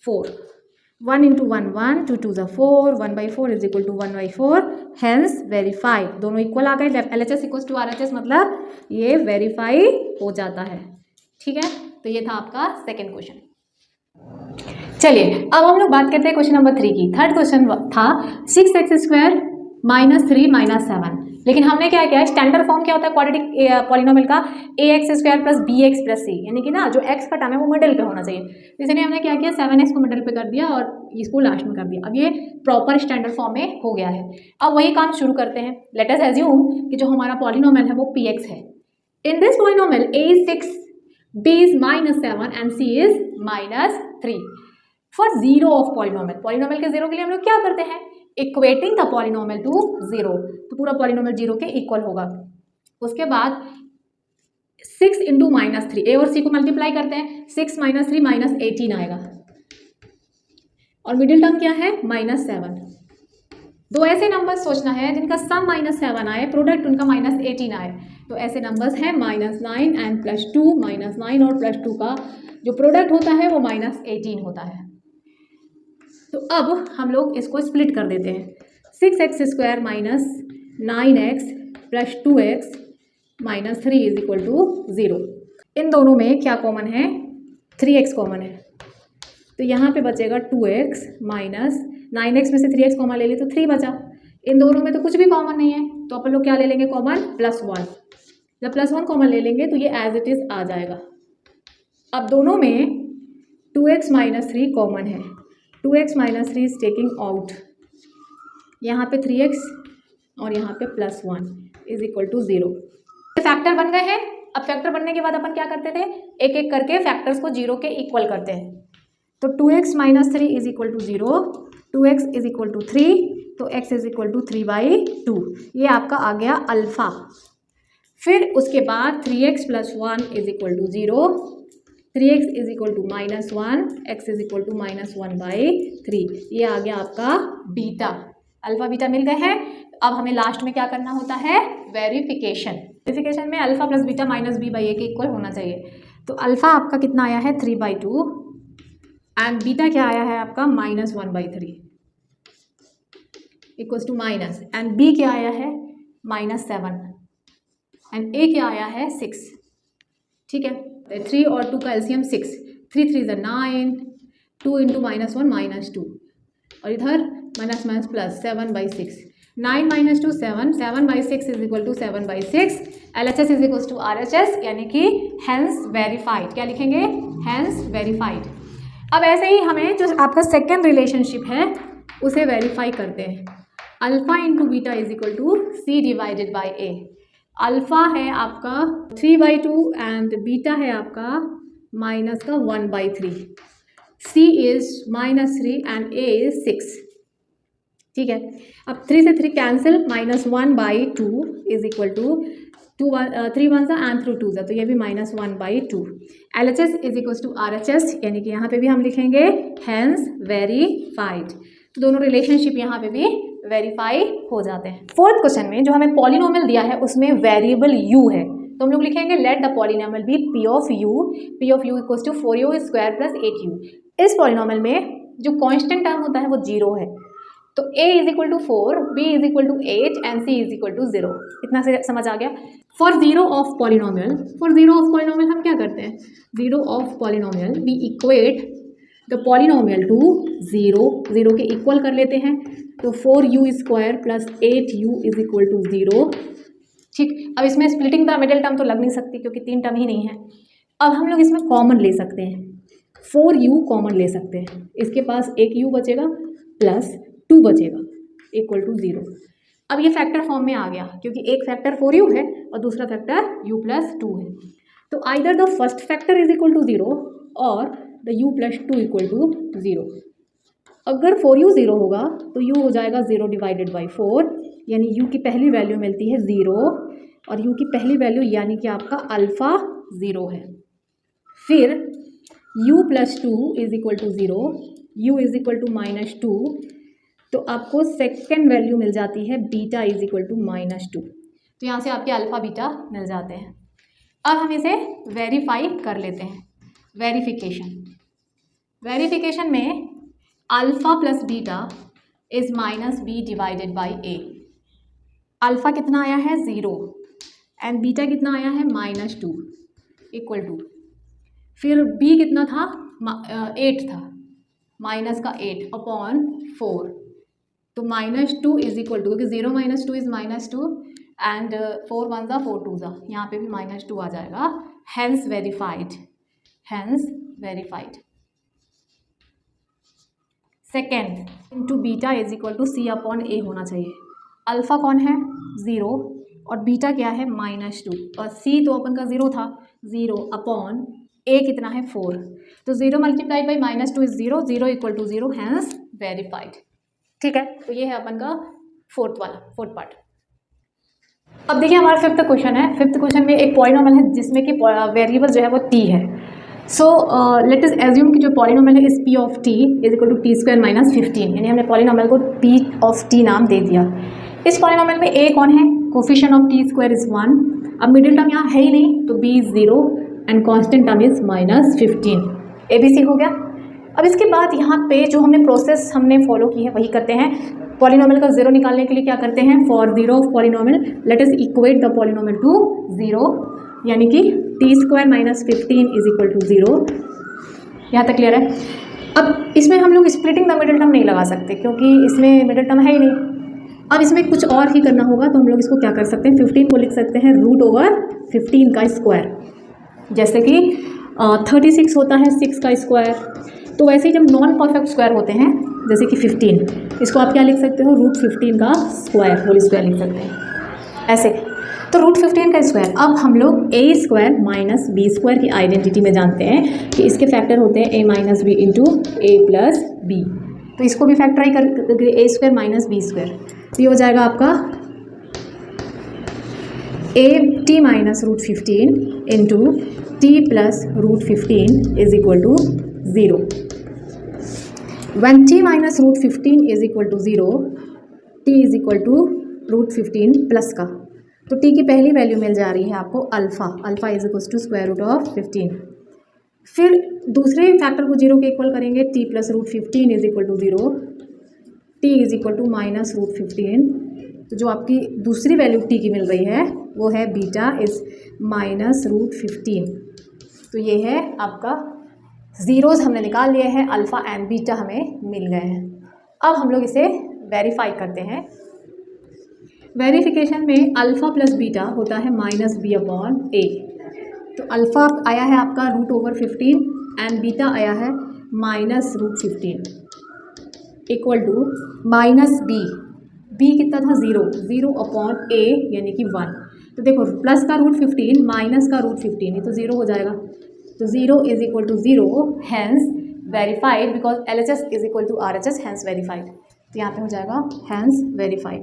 4। 1 × 1 1, 2 2 4, 1/4 is equal to 1/4, hence verified. दोनों इक्वल आ गए, LHS इक्वल्स टू RHS, मतलब ये वेरीफाई हो जाता है। ठीक है, तो ये था आपका सेकेंड क्वेश्चन। चलिए अब हम लोग बात करते हैं क्वेश्चन नंबर 3 की। थर्ड क्वेश्चन था 6x² -3 -7, लेकिन हमने क्या किया, स्टैंडर्ड फॉर्म क्या होता है क्वाड्रेटिक पॉलिनोमियल का, ax² + bx + c, यानी कि ना जो x का टर्म है वो मिडिल पे होना चाहिए। तो इसलिए हमने क्या किया, 7x को मिडिल पे कर दिया और इसको लास्ट में कर दिया। अब ये प्रॉपर स्टैंडर्ड फॉर्म में हो गया है। अब वही काम शुरू करते हैं। लेट अस एज्यूम कि जो हमारा पॉलिनोमियल है वो px है। In this polynomial a is 6, b is -7 and c is -3 for zero of polynomial. Polynomial के जीरो के लिए हम लोग क्या करते हैं, equating the polynomial to zero, तो पूरा पॉलिनोमियल जीरो के इक्वल होगा। उसके बाद 6 इंटू -3, ए और सी को मल्टीप्लाई करते हैं, 6 - 3 -18 आएगा, और मिडिल टर्म क्या है -7। दो ऐसे नंबर्स सोचना है जिनका सम -7 आए, प्रोडक्ट उनका -18 आए। तो ऐसे नंबर्स हैं -9 एंड +2, -9 और +2 का जो प्रोडक्ट होता है वो -18 होता है। तो अब हम लोग इसको स्प्लिट कर देते हैं, 6x² - 9x + 2x - 3 = 0। इन दोनों में क्या कॉमन है, 3x कॉमन है, तो यहाँ पे बचेगा 2x - 9x में से 3x कॉमन ले ली तो 3 बचा। इन दोनों में तो कुछ भी कॉमन नहीं है, तो अपन लोग क्या ले लेंगे कॉमन, +1। जब +1 कॉमन ले लेंगे तो ये एज इट इज़ आ जाएगा। अब दोनों में 2x - 3 कॉमन है, 2x - 3 इज टेकिंग आउट, यहाँ पे 3x और यहाँ पे +1 = 0। फैक्टर बन गए हैं। अब फैक्टर बनने के बाद अपन क्या करते थे, एक एक करके फैक्टर्स को जीरो के इक्वल करते हैं। तो 2x - 3 = 0, 2x = 3, तो x = 3/2, ये आपका आ गया अल्फ़ा। फिर उसके बाद 3x + 1 = 0, 3x = -1, x = -1/3, ये आ गया आपका बीटा। अल्फ़ा बीटा मिल गए हैं। अब हमें लास्ट में क्या करना होता है, वेरिफिकेशन। वेरिफिकेशन में अल्फ़ा + बीटा -b/a के इक्वल होना चाहिए। तो अल्फ़ा आपका कितना आया है, 3/2, एंड बीटा क्या आया है आपका, -1/3 = एंड b क्या आया है, -7, एंड a क्या आया है, 6। ठीक है, 3 और 2 का एलसीएम 6, 3 3 = 9, 2 × -1 -2, और इधर -+ 7/6, 9 - 2 7, 7/6 = 7/6। LHS = RHS, यानी कि हैंस वेरीफाइड। क्या लिखेंगे, हैंस वेरीफाइड। अब ऐसे ही हमें जो आपका सेकेंड रिलेशनशिप है उसे वेरीफाई करते हैं। Alpha × beta = C/A। अल्फ़ा है आपका 3/2 एंड बीटा है आपका -1/3। C is -3 and A is 6। ठीक है, अब 3 से 3 कैंसिल, -1/2 = 3 1 एंड 3 2, तो ये भी -1/2। LHS = RHS, यानी कि यहाँ पे भी हम लिखेंगे हैंस वेरीफाइड। तो दोनों रिलेशनशिप यहाँ पे भी वेरीफाई हो जाते हैं। फोर्थ क्वेश्चन में जो हमें पॉलिनोमियल दिया है उसमें वेरिएबल u है, तो हम लोग लिखेंगे let the polynomial be P of u = 4u² + 8u। इस पॉलिनोमियल में जो कांस्टेंट टर्म होता है वो 0 है, तो a = 4, b = 8 एंड c = 0। इतना से समझ आ गया। फॉर जीरो ऑफ पॉलिनोमियल हम क्या करते हैं, zero of polynomial we equate the polynomial to 0 के इक्वल कर लेते हैं। तो 4u² + 8u = 0। ठीक, अब इसमें स्प्लिटिंग द मिडिल टर्म तो लग नहीं सकती क्योंकि 3 टर्म ही नहीं है। अब हम लोग इसमें कॉमन ले सकते हैं, 4u कॉमन ले सकते हैं, इसके पास एक u बचेगा प्लस 2 बचेगा = 0। अब ये फैक्टर फॉर्म में आ गया क्योंकि एक फैक्टर 4u है और दूसरा फैक्टर u + 2 है। तो आइदर द फर्स्ट फैक्टर = 0 और द u + 2 = 0। अगर 4u 0 होगा तो u हो जाएगा 0/4, यानी u की पहली वैल्यू मिलती है 0 और u की पहली वैल्यू यानी कि आपका अल्फ़ा 0 है। फिर u + 2 = 0, u = -2, तो आपको सेकेंड वैल्यू मिल जाती है बीटा = -2। तो यहाँ से आपके अल्फ़ा बीटा मिल जाते हैं। अब हम इसे वेरीफाई कर लेते हैं। वेरिफिकेशन में alpha + beta is -b/a। Alpha कितना आया है 0 एंड बीटा कितना आया है -2 = फिर b कितना था 8 था, -8/4 तो -2 इज इक्वल टू, क्योंकि 0 - 2 इज -2 एंड 4 1 ज़ा 4 2 ज़ा, यहाँ पे भी -2 आ जाएगा, hence verified, hence verified. Second, into beta is equal to C/A होना चाहिए। अल्फ़ा कौन है 0 और बीटा क्या है -2, और C तो अपन का 0 था, 0 अपॉन A कितना है 4, तो 0 multiplied by -2 is 0, 0 equal to 0, hence verified. ठीक है, तो ये है अपन का फोर्थ पार्ट। अब देखिए हमारा फिफ्थ क्वेश्चन है। फिफ्थ क्वेश्चन में एक पॉलिनोमियल है जिसमें कि वेरिएबल जो है वो t है। सो लेट अस एज्यूम कि जो पॉलिनोमियल है इस p of t is equal to t² - 15, यानी हमने पॉलिनोमियल को p ऑफ t नाम दे दिया। इस पॉलिनोमियल में a कौन है, कोफिशिएंट ऑफ t² इज 1, अब मिडिल टर्म यहाँ है ही नहीं तो b is 0 and constant term is -15, ABC हो गया। अब इसके बाद यहाँ पे जो हमने प्रोसेस हमने फॉलो की है वही करते हैं। पॉलिनोमियल का 0 निकालने के लिए क्या करते हैं, for 0 of polynomial let us equate the polynomial to 0, यानी कि t² - 15 इज इक्वल टू 0। यहाँ तक क्लियर है। अब इसमें हम लोग स्प्लिटिंग द मिडिल टर्म नहीं लगा सकते क्योंकि इसमें मिडिल टर्म है ही नहीं। अब इसमें कुछ और ही करना होगा, तो हम लोग इसको क्या कर सकते हैं, 15 को लिख सकते हैं √15 का स्क्वायर, जैसे कि 36 होता है 6 का स्क्वायर। तो वैसे ही जब नॉन परफेक्ट स्क्वायर होते हैं जैसे कि 15, इसको आप क्या लिख सकते हो, √15 का स्क्वायर, होल स्क्वायर लिख सकते हैं ऐसे। तो √15 का स्क्वायर। अब हम लोग a² - b² की आइडेंटिटी में जानते हैं कि इसके फैक्टर होते हैं a - b into a + b, तो इसको भी फैक्टराई कर a² - b², तो ये हो जाएगा आपका at - √15 into t + √15 is equal to 0। When t - √15 is equal to 0, t is equal to √15 plus का, तो t की पहली वैल्यू मिल जा रही है आपको अल्फ़ा इज इक्वल टू √15। फिर दूसरे फैक्टर को 0 के इक्वल करेंगे, t + √15 is equal to 0, t is equal to -√15, तो जो आपकी दूसरी वैल्यू t की मिल रही है वो है बीटा इज -√15। तो ये है आपका ज़ीरोज़ हमने निकाल लिए हैं, अल्फ़ा एंड बीटा हमें मिल गए हैं। अब हम लोग इसे वेरीफाई करते हैं। वेरिफिकेशन में अल्फ़ा प्लस बीटा होता है -b/a, तो अल्फ़ा आया है आपका √15 एंड बीटा आया है -√15 इक्वल टू -b कितना था 0/a यानी कि 1। तो देखो प्लस का √15 माइनस का √15, ये तो 0 हो जाएगा, तो 0 is equal to 0, hence verified, because LHS is equal to RHS, hence verified. तो यहाँ पे हो जाएगा हैंस वेरीफाइड।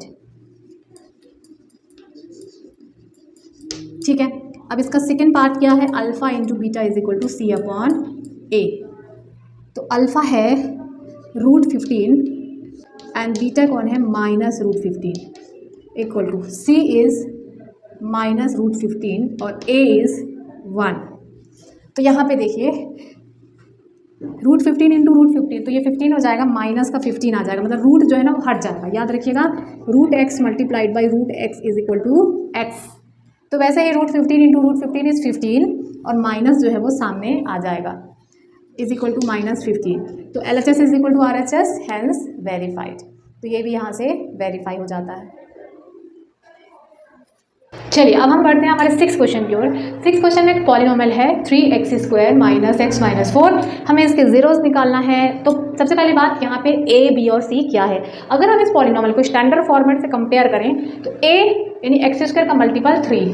ठीक है, अब इसका सेकेंड पार्ट क्या है, alpha into beta is equal to C/A। तो अल्फ़ा है √15 एंड बीटा कौन है -√15 इक्वल टू C इज़ -√15 और A इज़ 1। तो यहाँ पे देखिए √15 इंटू √15, तो ये 15 हो जाएगा, माइनस का 15 आ जाएगा, मतलब रूट जो है ना वो हट जाएगा। याद रखिएगा √x multiplied by √x is equal to x। तो वैसे ही √15 इंटू √15 इज़ 15 और माइनस जो है वो सामने आ जाएगा, इज इक्वल टू -15। तो LHS is equal to RHS, hence verified. तो ये भी यहाँ से वेरीफाई हो जाता है। चलिए अब हम बढ़ते हैं हमारे 6th क्वेश्चन की ओर। 6th क्वेश्चन में एक पॉलिनोमियल है 3x² - x - 4, हमें इसके ज़ीरोज़ निकालना है। तो सबसे पहली बात यहाँ पे a, b और c क्या है। अगर हम इस पॉलिनोमियल को स्टैंडर्ड फॉर्मेट से कंपेयर करें तो a यानी x² का मल्टीपल 3,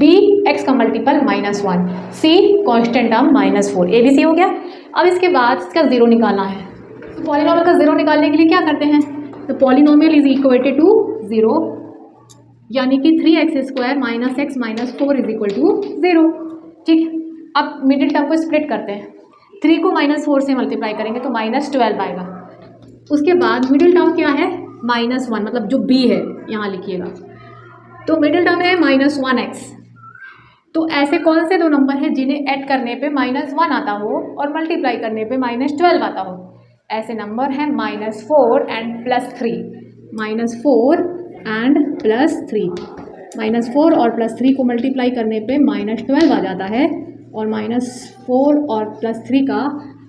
b x का multiple -1, c constant term -4, ABC हो गया। अब इसके बाद इसका ज़ीरो निकालना है। तो पॉलिनोमियल का ज़ीरो निकालने के लिए क्या करते हैं, तो पॉलिनोमियल इज इक्वेटेड टू 0, यानी कि 3x² - x - 4 is equal to 0। ठीक, अब मिडिल टर्म को स्प्लिट करते हैं, 3 को -4 से मल्टीप्लाई करेंगे तो -12 आएगा। उसके बाद मिडिल टर्म क्या है -1, मतलब जो b है यहाँ लिखिएगा, तो मिडिल टर्म है -1x। तो ऐसे कौन से दो नंबर हैं जिन्हें ऐड करने पे -1 आता हो और मल्टीप्लाई करने पे -12 आता हो। ऐसे नंबर हैं -4 एंड +3, -4 एंड +3, -4 और +3 को मल्टीप्लाई करने पे -12 आ जाता है और -4 और +3 का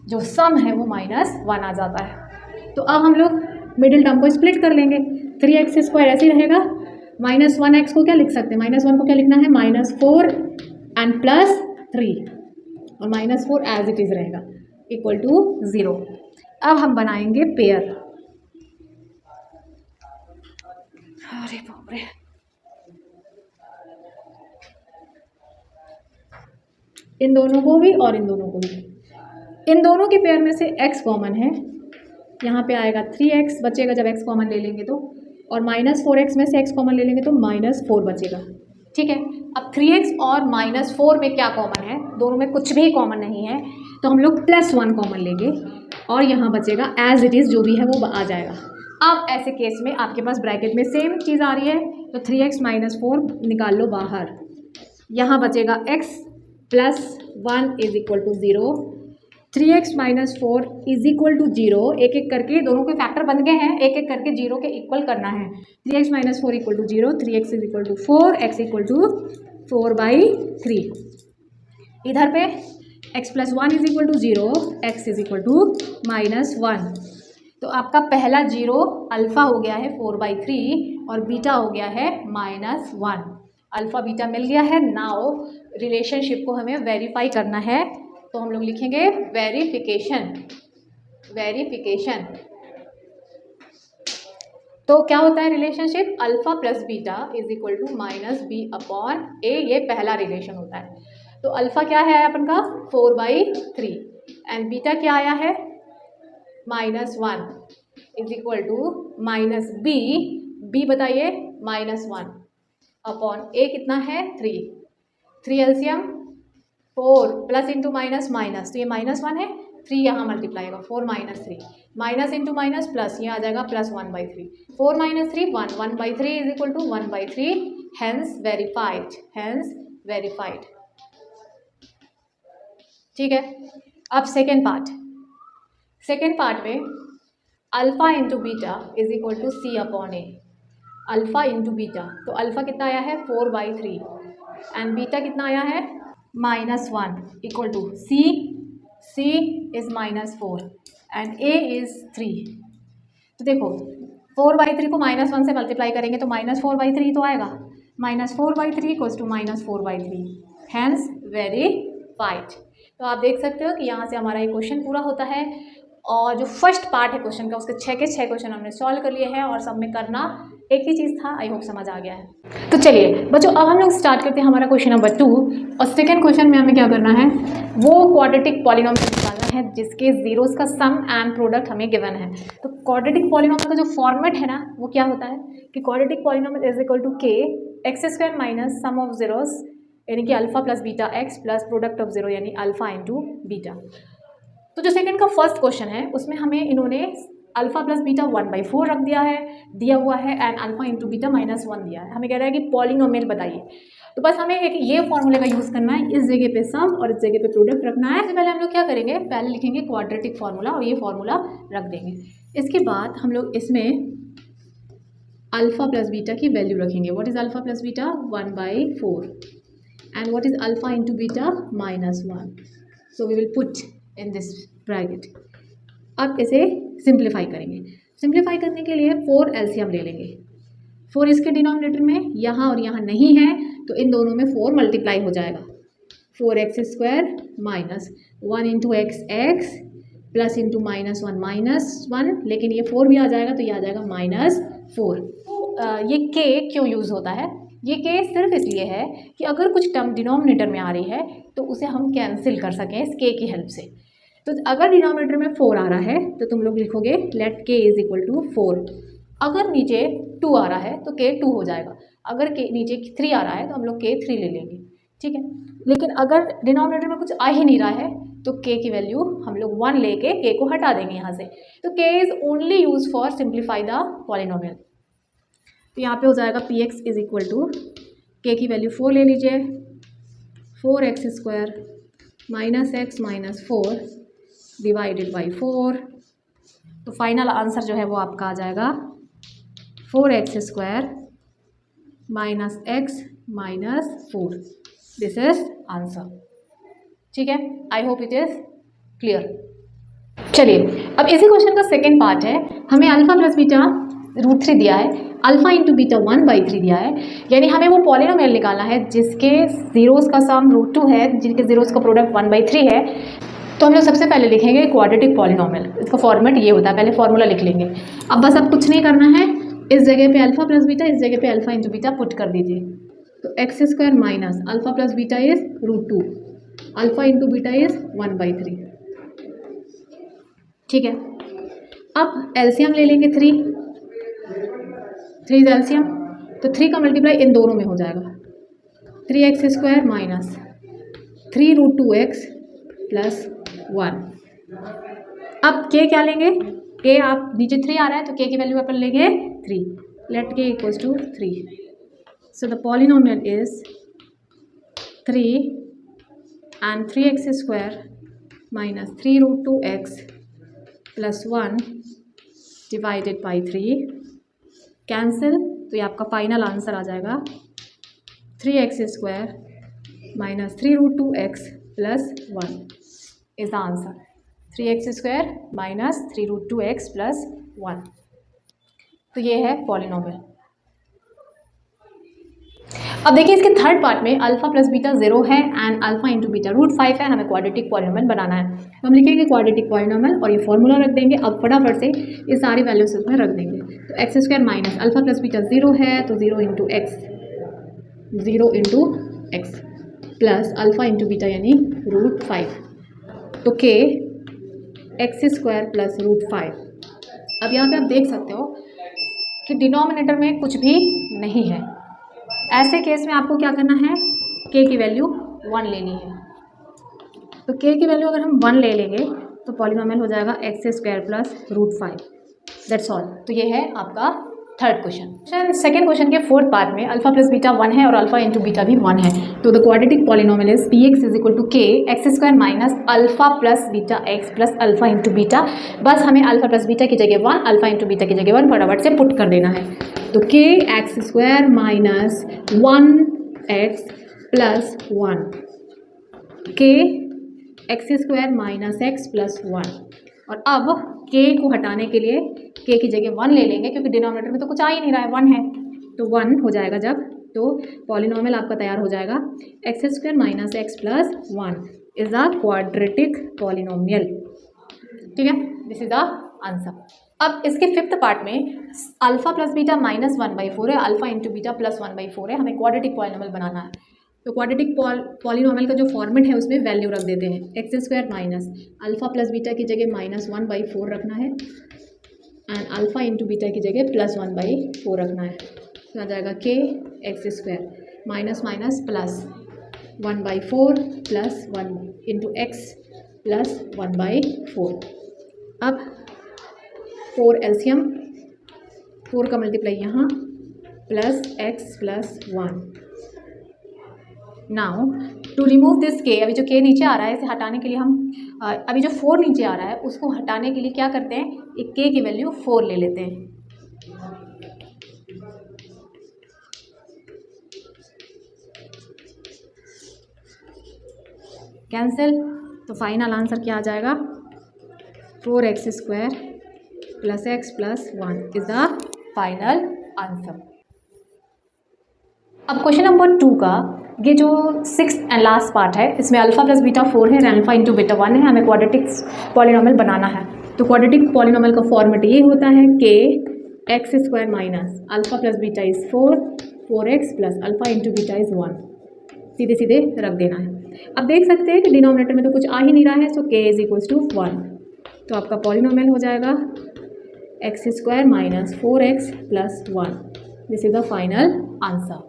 जो सम है वो -1 आ जाता है। तो अब हम लोग मिडिल टर्म को स्प्लिट कर लेंगे, 3x² ऐसे ही रहेगा। -1x को क्या लिख सकते हैं, -1 को क्या लिखना है, -4 एंड +3 और -4 एज इट इज़ रहेगा इक्वल टू 0। अब हम बनाएंगे पेयर। अरे बाप रे, इन दोनों को भी और इन दोनों को भी, इन दोनों के पेयर में से x कॉमन है, यहाँ पे आएगा 3x बचेगा जब x कॉमन ले लेंगे तो, और -4x में से x कॉमन ले लेंगे तो -4 बचेगा। ठीक है, अब 3x और -4 में क्या कॉमन है, दोनों में कुछ भी कॉमन नहीं है, तो हम लोग +1 कॉमन लेंगे और यहाँ बचेगा एज इट इज़ जो भी है वो आ जाएगा। अब ऐसे केस में आपके पास ब्रैकेट में सेम चीज़ आ रही है, तो 3x - 4 निकाल लो बाहर, यहाँ बचेगा x + 1 is equal to 0, 3x - 4 is equal to 0। एक एक करके दोनों के फैक्टर बन गए हैं, एक एक करके 0 के इक्वल करना है। 3x - 4 equal to 0, 3x is equal to 4, x equal to 4/3। इधर पे x + 1 is equal to 0, x is equal to -1। तो आपका पहला 0 अल्फ़ा हो गया है 4/3 और बीटा हो गया है -1। अल्फ़ा बीटा मिल गया है। नाउ रिलेशनशिप को हमें वेरीफाई करना है, तो हम लोग लिखेंगे वेरिफिकेशन। तो क्या होता है relationship, alpha + beta is equal to -b/a, ये पहला रिलेशन होता है। तो अल्फ़ा क्या है अपन का 4/3 एंड बीटा क्या आया है -1 इज इक्वल टू -b बताइए -1/a कितना है 3 LCM 4 plus into minus minus, तो ये -1 है, 3 यहाँ मल्टीप्लाई होगा 4 - 3 माइनस इंटू माइनस प्लस, ये आ जाएगा +1/3, 4 - 3 1, 1/3 is equal to 1/3, hence verified. ठीक है, अब सेकेंड पार्ट में alpha into beta is equal to c/a, alpha into beta, तो अल्फ़ा कितना आया है 4/3 एंड बीटा कितना आया है -1 equal to c is -4 and a is 3। तो देखो 4/3 को -1 से मल्टीप्लाई करेंगे तो -4/3 तो आएगा, -4/3 इक्वल्स टू -4/3, हैंस वेरीफाइड। तो आप देख सकते हो कि यहाँ से हमारा ये क्वेश्चन पूरा होता है, और जो फर्स्ट पार्ट है क्वेश्चन का उसके 6 के 6 क्वेश्चन हमने सॉल्व कर लिए हैं, और सब में करना एक ही चीज़ था। आई होप समझ आ गया है। तो चलिए बच्चों, अब हम लोग स्टार्ट करते हैं हमारा क्वेश्चन नंबर 2, और सेकंड क्वेश्चन में हमें क्या करना है, वो क्वाड्रेटिक पॉलिनोमियल निकालना है जिसके जीरोस का सम एंड प्रोडक्ट हमें गिवन है। तो क्वाड्रेटिक पॉलिनोमियल का जो फॉर्मेट है ना, वो क्या होता है कि quadratic polynomial is equal to k x² minus sum of zeros, यानी कि alpha plus beta x plus product of zero यानी अल्फ़ा इंटू बीटा। तो जो सेकंड का फर्स्ट क्वेश्चन है उसमें हमें इन्होंने अल्फ़ा प्लस बीटा 1/4 रख दिया हुआ है एंड अल्फ़ा इंटू बीटा -1 दिया है। हमें कह रहा है कि पॉलिनोमियल बताइए। तो बस हमें एक ये फॉर्मूले का यूज़ करना है, इस जगह पे सम और इस जगह पे प्रोडक्ट रखना है। सबसे पहले हम लोग क्या करेंगे, पहले लिखेंगे क्वाड्रेटिक फार्मूला और ये फार्मूला रख देंगे। इसके बाद हम लोग इसमें अल्फ़ा प्लस बीटा की वैल्यू रखेंगे। What is alpha plus beta 1/4 and what is alpha into beta -1, so we will put in this bracket. अब इसे सिंप्लीफाई करेंगे। सिंप्लीफाई करने के लिए 4 एलसीएम ले लेंगे। 4 इसके डिनोमिनेटर में यहाँ और यहाँ नहीं है, तो इन दोनों में 4 मल्टीप्लाई हो जाएगा। 4x² minus 1 into x plus into -1, लेकिन ये 4 भी आ जाएगा तो ये आ जाएगा -4। ये k क्यों यूज़ होता है, ये k सिर्फ इसलिए है कि अगर कुछ टर्म डिनोमिनेटर में आ रही है तो उसे हम कैंसिल कर सकें इस k की हेल्प से। तो अगर डिनोमिनेटर में 4 आ रहा है तो तुम लोग लिखोगे let k is equal to 4। अगर नीचे 2 आ रहा है तो k 2 हो जाएगा। अगर k नीचे 3 आ रहा है तो हम लोग k 3 ले लेंगे, ठीक है। लेकिन अगर डिनोमिनेटर में कुछ आ ही नहीं रहा है तो k की वैल्यू हम लोग 1 लेके k को हटा देंगे यहाँ से। तो k is only use for simplify the polynomial. तो यहाँ पे हो जाएगा px is equal to k की वैल्यू 4 ले लीजिए, 4x² minus x minus 4 divided by 4। तो फाइनल आंसर जो है वो आपका आ जाएगा 4x² minus x minus 4। This is answer, ठीक है। I hope it is clear. चलिए अब इसी क्वेश्चन का सेकेंड पार्ट है, हमें अल्फा प्लस बीटा √3 दिया है, अल्फा इंटू बीटा 1/3 दिया है, यानी हमें वो पॉलिनोमियल निकालना है जिसके जीरोज़ का सम √2 है, जिनके जीरोज़ का प्रोडक्ट 1/3 है। तो हम लोग सबसे पहले लिखेंगे क्वाड्रेटिक पॉलिनोमियल। इसका फॉर्मेट ये होता है, पहले फॉर्मूला लिख लेंगे। अब बस अब कुछ नहीं करना है, इस जगह पे अल्फा प्लस बीटा, इस जगह पे अल्फा इंटू बीटा पुट कर दीजिए। तो x² minus alpha plus beta is √2, alpha into beta is 1/3। ठीक है, अब एलसीएम ले लेंगे 3 इज एलसीएम, तो 3 का मल्टीप्लाई इन दोनों में हो जाएगा, 3x² माइनस 3√2x प्लस 1। अब k क्या लेंगे, k आप नीचे 3 आ रहा है तो k की वैल्यू अपन लेंगे 3, let k equals to 3। So the polynomial is 3 and 3x² minus 3√2x plus 1 divided by 3, cancel, तो ये आपका फाइनल आंसर आ जाएगा 3x² minus 3√2x plus 1 is the answer. 3x² minus 3√2x plus 1, तो ये है पॉलिनोमियल। अब देखिए इसके थर्ड पार्ट में अल्फा प्लस बीटा 0 है एंड अल्फा इंटू बीटा √5 है, हमें क्वाड्रेटिक पॉलिनोमियल बनाना है। तो हम लिखेंगे क्वाड्रेटिक पॉलिनोमियल और ये फॉर्मूला रख देंगे। अब फटाफट से ये सारी वैल्यूज उसमें रख देंगे। तो x² minus alpha plus beta 0 है तो 0 into x plus alpha into beta यानी √5, तो k x² प्लस √5। अब यहाँ पे आप देख सकते हो कि डिनोमिनेटर में कुछ भी नहीं है। ऐसे केस में आपको क्या करना है, k की वैल्यू 1 लेनी है। तो k की वैल्यू अगर हम 1 ले लेंगे तो पॉलिनोमियल हो जाएगा x² प्लस √5, दैट्स ऑल। तो ये है आपका थर्ड क्वेश्चन। सेकेंड क्वेश्चन के फोर्थ पार्ट में अल्फा प्लस बीटा 1 है और अल्फा इंटू बीटा भी 1 है। तो the quadratic polynomial is px is equal to k x² minus alpha plus beta x plus alpha into beta. बस हमें alpha plus beta की जगह 1, अल्फा इंटू बीटा की जगह 1 फटाफट से पुट कर देना है। तो k x² minus 1x plus 1, k x² minus x plus 1। और अब k को हटाने के लिए k की जगह 1 ले लेंगे, क्योंकि डिनोमिनेटर में तो कुछ आ ही नहीं रहा है, 1 है, तो 1 हो जाएगा जब, तो पॉलिनोमियल आपका तैयार हो जाएगा। x² minus x plus 1 is the quadratic polynomial. ठीक है, दिस इज द आंसर। अब इसके फिफ्थ पार्ट में अल्फा प्लस बीटा माइनस 1/4 है, अल्फा इंटू बीटा प्लस 1/4 है, हमें क्वाड्रेटिक पॉलिनोमियल बनाना है। तो क्वाड्रेटिक पॉलिनोमियल का जो फॉर्मेट है उसमें वैल्यू रख देते हैं। x² minus alpha plus beta की जगह माइनस 1/4 रखना है एंड अल्फा इंटू बीटा की जगह प्लस 1/4 रखना है। तो आ जाएगा k x² minus minus plus 1/4 plus 1 into x plus 1/4। अब 4 एलसीएम, 4 का मल्टीप्लाई यहाँ plus x plus 1। Now to remove this k, अभी जो k नीचे आ रहा है इसे हटाने के लिए हम अभी जो 4 नीचे आ रहा है उसको हटाने के लिए क्या करते हैं, एक k की वैल्यू 4 ले लेते हैं। कैंसिल, तो फाइनल आंसर क्या आ जाएगा, 4x² plus x plus 1 is the final answer. अब क्वेश्चन नंबर 2 का ये जो 6th एंड लास्ट पार्ट है, इसमें अल्फा प्लस बीटा 4 है, अल्फा इंटू बीटा 1 है, हमें क्वाड्रेटिक पॉलिनोमियल बनाना है। तो क्वाड्रेटिक पॉलिनोमियल का फॉर्मेट ये होता है k x² minus alpha plus beta is 4x plus alpha into beta is 1, सीधे सीधे रख देना है। अब देख सकते हैं कि डिनोमिनेटर में तो कुछ आ ही नहीं रहा है, सो k इज इक्वल्स टू 1। तो आपका पॉलिनोमियल हो जाएगा x² minus 4x plus 1, this is the final answer.